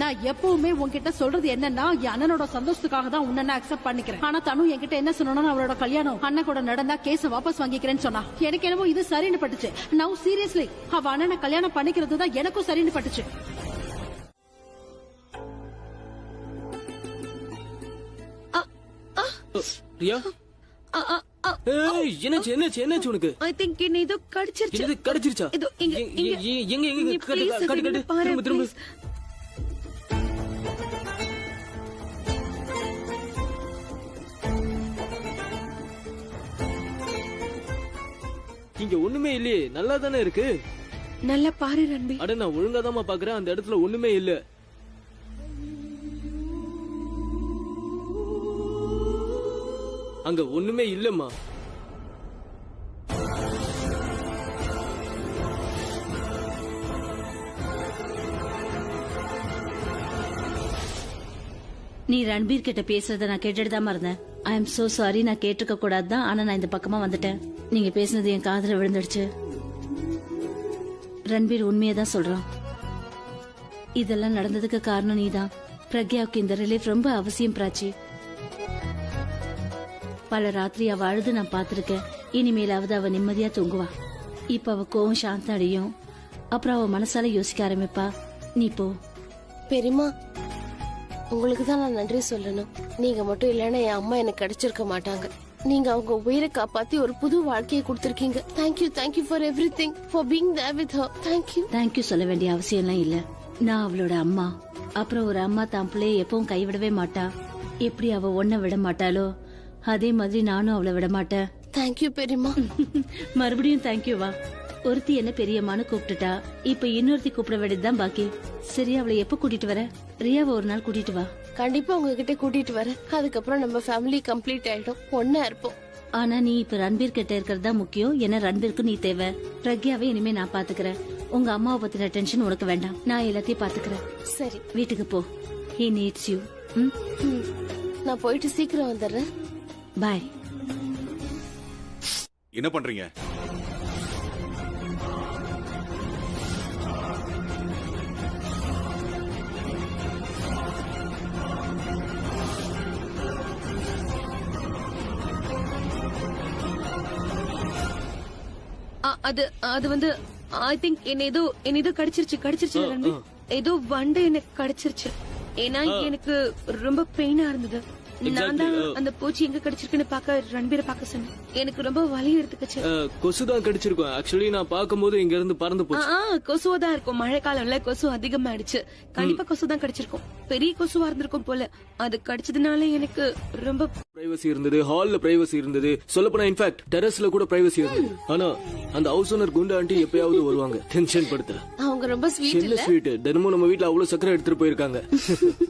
நான் எப்பவுமே உன்கிட்ட சொல்றது என்னன்னா, என் அண்ணனோட சந்தோஷத்துக்காக தான் உன்ன அக்செப்ட் பண்ணிக்கிறேன். ஆனா தனு என்கிட்ட என்ன சொன்னா, அவளோட கல்யாணம் அண்ணன் கூட நடந்தா கேஸ வாபஸ் வாங்கிக்கிறேன்னு சொன்னா. எனக்கு என்னமோ இது சரின்னு பட்டுச்சு. நவ் சீரியஸ்லி அவ அண்ணனை கல்யாணம் பண்ணிக்கிறது தான் எனக்கும் சரின்னு பட்டுச்சு. ரியா, என்னாச்சு என்னாச்சு என்னாச்சு உனக்கு? ஐ திங்க் என்ன ஏதோ கடிச்சிருச்சு. இது கடிச்சிருச்சா? இது எங்க எங்க கட்டு திரும்ப திரும்ப. இங்க ஒண்ணுமே இல்லையே, நல்லா தானே இருக்கு. நல்லா பாரு ரன்பீர். அட நான் ஒழுங்காதாமா பாக்குறேன். அந்த இடத்துல ஒண்ணுமே இல்ல. அங்க ஒண்ணுமே இல்லம்மா. நீ ரன்பீர் கிட்ட பேசுறத நான் கேட்டுட்டு தான் இருந்தேன். ஐ எம் சோ சாரி, நான் கேட்டிருக்க கூடாதுதான். ஆனா நான் இந்த பக்கமா வந்துட்டேன். நீங்க பேசுனது என் காதுல விழுந்துடுச்சு. ரன்பீர் உண்மையை தான் சொல்றான். இதெல்லாம் நடந்ததுக்கு காரணம் நீதான். பிரக்யாவுக்கு இந்த ரிலீஃப் ரொம்ப அவசியம் பிராச்சி. பல ராத்திரி அவ அழுது நான் பாத்திருக்கேன். இனிமேலாவது அவ நிம்மதியா தூங்குவா. இப்ப அவ கோவம் சாந்த அடையும். அப்புறம் அவ மனசால யோசிக்க ஆரம்பிப்பா. நீ போ. பெரியம்மா, உங்களுக்கு தான் நான் நன்றி சொல்லணும். நீங்க மட்டும் இல்லைன்னா என் அம்மா எனக்கு கிடைச்சிருக்க மாட்டாங்க. நீங்க அவங்க உயிரை காப்பாத்தி ஒரு புது வாழ்க்கையை கொடுத்திருக்கீங்க. Thank you for everything, for being there with her. Thank you சொல்ல வேண்டிய அவசியம் எல்லாம் இல்ல. நான் அவளோட அம்மா. அப்புறம் ஒரு அம்மா தான் பிள்ளைய எப்பவும் கைவிடவே மாட்டா. எப்படி அவ ஒன்ன விட மாட்டாளோ அதே மாதிரி நானும் அவளை விட மாட்டேன். தேங்க்யூ பெரியம்மா. மறுபடியும் தேங்க்யூ. வா. ஒருத்தி என்ன பெரியம்மான்னு கூப்பிட்டுட்டா, இப்ப இன்னொருத்தி கூப்பிட வேண்டியதுதான் பாக்கி. சரி, அவளை எப்ப கூட்டிட்டு வர? ரியாவை ஒரு நாள் கூட்டிட்டு வா. கண்டிப்பா உங்ககிட்ட கூட்டிட்டு வரேன். அதுக்கப்புறம் நம்ம ஃபேமிலி கம்ப்ளீட் ஆயிடும், ஒன்னா இருப்போம். ஆனா நீ இப்ப ரன்பீர் கிட்ட இருக்கிறதா முக்கியம். ஏன்னா ரன்பீருக்கு நீ தேவை. பிரக்யாவை இனிமே நான் பாத்துக்கிறேன். உங்க அம்மாவை பத்தின டென்ஷன் உனக்கு வேண்டாம். நான் எல்லாத்தையும் பாத்துக்கிறேன். சரி, வீட்டுக்கு போ. He needs you. நான் போயிட்டு சீக்கிரம் வந்துடுறேன். பாய். என்ன பண்றீங்க? அது வந்து ஐ திங்க் என்ன ஏதோ கடிச்சிருச்சு ரன்பீர். ஏதோ வண்டு எனக்கு கடிச்சிருச்சு. ஏன்னா எனக்கு ரொம்ப பெயினா இருந்தது. நான் தான் அந்த பூச்சி எங்க கடிச்சிருக்குன்னு பாக்க ரன்பீரை பாக்க சொன்னேன். எனக்கு ரொம்ப வலி எடுத்துக்கிச்சு. கொசுதான் கடிச்சிருக்கும். ஆக்சுவலி நான் பாக்கும்போது இங்க இருந்து பறந்து போச்சு. கொசுவா தான் இருக்கும். மழை காலம்ல கொசு அதிகமாயிடுச்சு. கண்டிப்பா கொசு தான் கடிச்சிருக்கும். பெரிய கொசுவா இருந்திருக்கும் போல. அது கடிச்சதுனால எனக்கு ரொம்ப பிரைவசி இருந்தது. ஹால்ல பிரைவசி இருந்தது. சொல்ல போனா இன்ஃபேக்ட் டெரஸ்ல கூட பிரைவசி இருந்தது. ஆனா அந்த ஹவுஸ் ஓனர் குண்டு ஆண்டி எப்பயாவது வருவாங்க டென்ஷன் படுத்த. அவங்க ரொம்ப ஸ்வீட் இல்ல? ஸ்வீட். தினமும் நம்ம வீட்ல அவ்வளவு சக்கரை எடுத்துட்டு போயிருக்காங்க.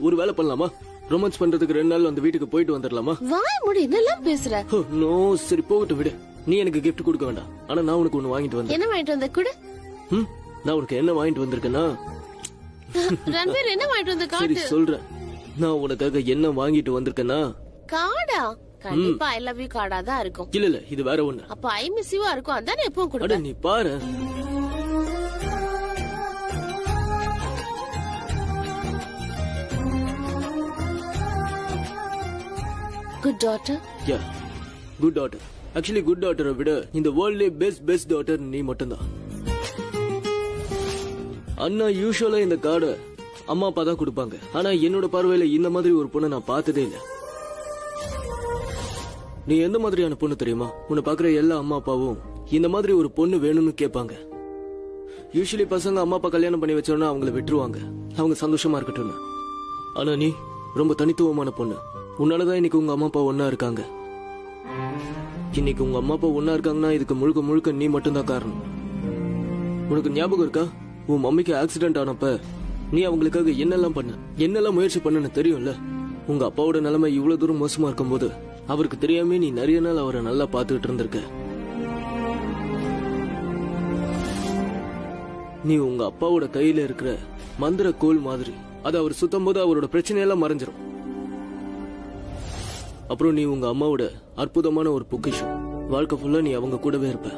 ஒரு வேலை பண்ணலாமா? ரொமான்ஸ் பண்றதுக்கு 2 நாள் அந்த வீட்டுக்கு போயிட்டு வந்துடலாமா? வாய் மூடி, என்னெல்லாம் பேசுற? நோ, சரி போகட்டும் விடு. நீ எனக்கு gift கொடுக்க வேண்டாம். ஆனா நான் உனக்கு ஒன்னு வாங்கிட்டு வந்தேன். என்ன வாங்கிட்டு வந்த? கூட நான் உனக்கு என்ன வாங்கிட்டு வந்திருக்கேன்னா, ரன்பீர் என்ன வாங்கிட்டு வந்த? சரி சொல்றேன். நான் உனக்காக என்ன வாங்கிட்டு வந்திருக்கேன்னா, கார்டா. கண்டிப்பா ஐ லவ் யூ கார்டா தான் இருக்கும். இல்ல இது வேற ஒண்ணு. அப்ப ஐ மிஸ் யூ இருக்கும். அதானே எப்பவும் கொடுப்ப. அட நீ பாரு. Good daughter. Yeah, good daughter. Actually good டாட்டரை விட இந்த வேர்ல்ட்லயே பெஸ்ட் டாட்டர் நீ மட்டும்தான். அண்ணா யூசுவலா இந்த கார்டை அம்மா அப்பா தான் கொடுப்பாங்க. ஆனா என்னோட பார்வையில இந்த மாதிரி ஒரு பொண்ணை நான் பார்த்ததே இல்ல. நீ எந்த மாதிரியான பொண்ணு தெரியுமா? உன்னை பாக்குற எல்லா அம்மா அப்பாவும் இந்த மாதிரி ஒரு பொண்ணு வேணும்னு கேட்பாங்க. யூசுவலி பசங்க அம்மா அப்பா கல்யாணம் பண்ணி வச்சோன்னா அவங்கள விட்டுருவாங்க, அவங்க சந்தோஷமா இருக்கட்டும். ஆனா நீ ரொம்ப தனித்துவமான பொண்ணு. உன்னாலதான் இன்னைக்கு உங்க அம்மா அப்பா ஒன்னா இருக்காங்க. இன்னைக்கு உங்க அம்மா அப்பா ஒன்னா இருக்காங்கன்னா இதுக்கு முழுக்க முழுக்க நீ மட்டும்தான் காரணம். உனக்கு ஞாபகம் இருக்கா, உன் மம்மிக்கு ஆக்சிடென்ட் ஆனப்ப நீ அவங்களுக்காக என்னெல்லாம் முயற்சி பண்ணனு தெரியும்ல? உங்க அப்பாவோட நிலைமை இவ்வளவு தூரம் மோசமா இருக்கும்போது அவருக்கு தெரியாம நீ நிறைய நாள் அவரை நல்லா பாத்துக்கிட்டு இருந்திருக்க. நீ உங்க அப்பாவோட கையில இருக்கிற மந்திர கோல் மாதிரி. அது அவர் சுத்தும் போது அவரோட பிரச்சனையெல்லாம் மறைஞ்சிரும். அப்புறம் நீ உங்க அம்மாவோட அற்புதமான ஒரு பொக்கிஷம். வாழ்க்கை ஃபுல்லா நீ அவங்க கூடவே இருப்ப.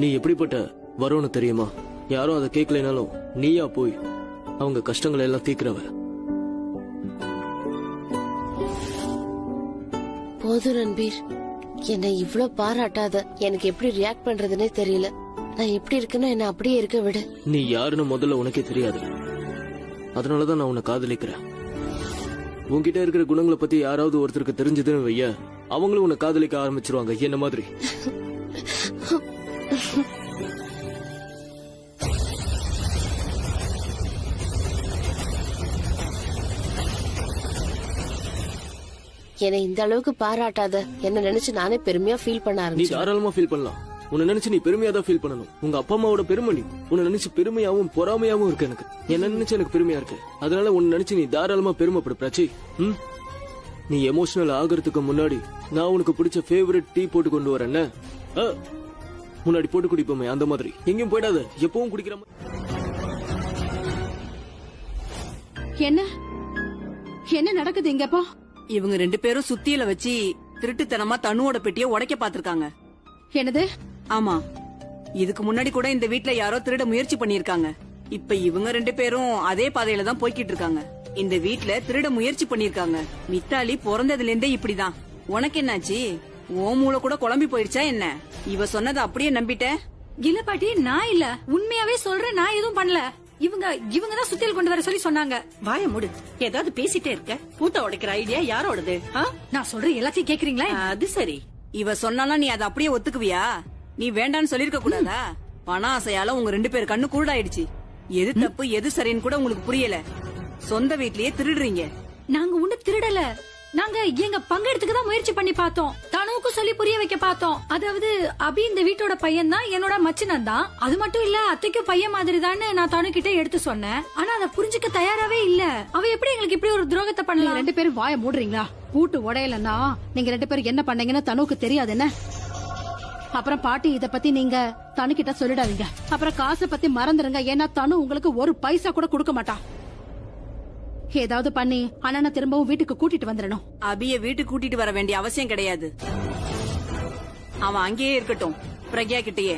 நீ எப்படிப்பட்ட வரோன்னு தெரியுமா? யாரும் அதை கேட்கலனாலும் நீயா போய் அவங்க கஷ்டங்களை எல்லாம் தீர்க்கிறவ. போது ரன்பீர், என்னை இவ்ளோ பாராட்டாத. எனக்கு எப்படி ரியாக்ட் பண்றதுன்னே தெரியல. நான் எப்படி இருக்குன்னு என்ன அப்படியே இருக்க விடு. நீ யாருன்னு முதல்ல உனக்கே தெரியாது. அதனாலதான் நான் உன்னை காதலிக்கிறேன். உன்கிட்ட இருக்கிற குணங்களை பத்தி யாராவது ஒருத்தருக்கு தெரிஞ்சதுன்னு வைய, அவங்களும் உன்னை காதலிக்க ஆரம்பிச்சிருவாங்க என்ன மாதிரி. என்னை இந்த அளவுக்கு பாராட்டாத. என்ன நினைச்சு நானே பெருமையா ஃபீல் பண்ண நீ ஆரம்பிச்சேன். தாராளமா ஃபீல் பண்ணலாம். உன்னை நினைச்சு நீ பெருமையா தான் ஃபீல் பண்ணணும். உங்க அப்பா அம்மாவோட பெருமை நீ. உன்னை நினைச்சு பெருமையாவும் பொறாமையாவும் இருக்கு எனக்கு. என்ன நினைச்சு எனக்கு பெருமையா இருக்கு. அதனால உன்னை நினைச்சு நீ தாராளமா பெருமைப்படு பிராச்சி. நீ எமோஷனல் ஆகிறதுக்கு முன்னாடி நான் உனக்கு பிடிச்ச ஃபேவரட் டீ போட்டு கொண்டு வரேன். முன்னாடி போட்டு குடிப்போமே அந்த மாதிரி. எங்கேயும் போயிடாத, எப்பவும் குடிக்கிற மாதிரி. என்ன நடக்குது இங்கப்பா? இவங்க 2 பேரும் சுத்தியில வச்சு திருட்டுத்தனமா தனுவோட பெட்டியை உடைக்க பாத்திருக்காங்க. என்னது? ஆமா, இதுக்கு முன்னாடி கூட இந்த வீட்ல யாரோ திருட முயற்சி பண்ணிருக்காங்க. இப்ப இவங்க 2 பேரும் அதே பாதையில தான் போய்கிட்டு இருக்காங்க. இந்த வீட்ல திருட முயற்சி பண்ணிருக்காங்க. மித்தாலி பிறந்ததுல இருந்தே இப்படிதான். உனக்கு என்னாச்சு? ஓ மூளை கூட குழம்பி போயிடுச்சா என்ன? இவ சொன்னதை அப்படியே நம்பிட்ட? இல்ல பாட்டி, நான் இல்ல, உண்மையாவே சொல்றேன். நான் எதுவும் பண்ணல. இவங்க தான் சுத்தியல் கொண்டு வர சொல்லி சொன்னாங்க. வாய மூடு, ஏதாவது பேசிட்டே இருக்க. பூட்ட உடைக்கிற ஐடியா யாரோடது? நான் சொல்றேன் எல்லாத்தையும் கேக்குறீங்களா? அது சரி. இவ சொன்னாலும் நீ அதை அப்படியே ஒத்துக்குவியா? நீ வேண்டான்னு சொல்லிருக்க கூடாதா? பண ஆசையால உங்க 2 பேர் கண்ணு குருடாயிடுச்சு. எது தப்பு எது சரின்னு கூட உங்களுக்கு புரியல. சொந்த வீட்லயே திருடுறீங்க. நாங்க ஒண்ணு திருடல. நாங்க எங்க பங்கெடுத்துக்க தான் முயற்சி பண்ணி பார்த்தோம். தனுவுக்கு சொல்லி புரிய வைக்க பார்த்தோம். அதாவது அபி இந்த வீட்டோட பையன் தான், என்னோட மச்சினன் தான். அது மட்டும் இல்ல, அத்தைக்கும் பையன் மாதிரி தான் நான் தனு கிட்ட எடுத்து சொன்னேன். ஆனா அதை புரிஞ்சுக்க தயாராவே இல்ல. அவ எப்படி எங்களுக்கு இப்படி ஒரு துரோகத்தை பண்ணலாம்? 2 பேரும் வாய மூடுறீங்களா? பூட்டு உடையலன்னா நீங்க 2 பேரும் என்ன பண்ணீங்கன்னு தனுவுக்கு தெரியாது என்ன? அப்புறம் பாட்டி, இத பத்தி நீங்க தனு கிட்ட சொல்லிடாதீங்க. அப்புறம் காசை பத்தி மறந்துருங்க. ஏன்னா தனு உங்களுக்கு ஒரு பைசா கூட கொடுக்க மாட்டான். ஏதாவது பண்ணி அண்ணனை திரும்பவும் வீட்டுக்கு கூட்டிட்டு வந்துடணும். அபிய வீட்டுக்கு கூட்டிட்டு வர வேண்டிய அவசியம் கிடையாது. அவன் அங்கேயே இருக்கட்டும், பிரக்யா கிட்டயே.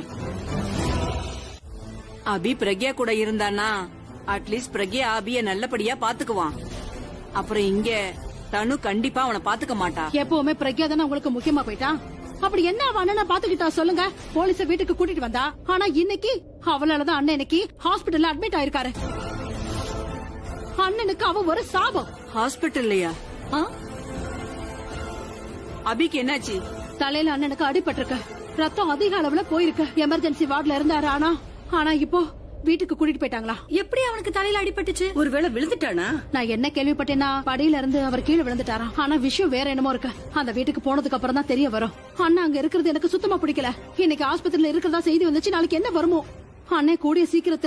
அபி பிரக்யா கூட இருந்தானா அட்லீஸ்ட் பிரக்யா அபிய நல்லபடியா பாத்துக்குவான். அப்புறம் இங்க தனு கண்டிப்பா அவனை பாத்துக்க மாட்டா. எப்பவுமே பிரக்யா தானே உங்களுக்கு முக்கியமா போயிட்டா. அப்படி என்ன அவ அண்ணனை பாத்துக்கிட்டா சொல்லுங்க? போலீஸ வீட்டுக்கு கூட்டிட்டு வந்தா. ஆனா இன்னைக்கு அவளாலதான் அண்ணன் இன்னைக்கு ஹாஸ்பிடல்ல அட்மிட் ஆயிருக்காரு. அண்ணனுக்கு அவ ஒரு சாபம். ஹாஸ்பிடல்லையா? அபிக்கு என்னாச்சு? தலையில அண்ணனுக்கு அடிபட்டிருக்கு. ரத்தம் அதிக அளவுல போயிருக்கு. எமர்ஜென்சி வார்டுல இருந்தாரு. ஆனா இப்போ வீட்டுக்கு கூட்டிட்டு போயிட்டாங்களா? எப்படி அவனுக்கு தலையில அடிபட்டுச்சு? ஒருவேளை விழுந்துட்டானா? நான் என்ன கேள்விப்பட்டேன்னா படியில இருந்து அவர் கீழே விழுந்துட்டாராம். ஆனா விஷயம் வேற என்னமோ இருக்கு. அந்த வீட்டுக்கு போனதுக்கு அப்புறம் தான் தெரிய வரும். அண்ணா அங்க இருக்கிறது எனக்கு சுத்தமா பிடிக்கல. இன்னைக்கு ஆஸ்பத்திரியில இருக்கிறதா செய்தி வந்துச்சு. நாளைக்கு என்ன வருமோ? அண்ணே கூடிய சீக்கிரத்துல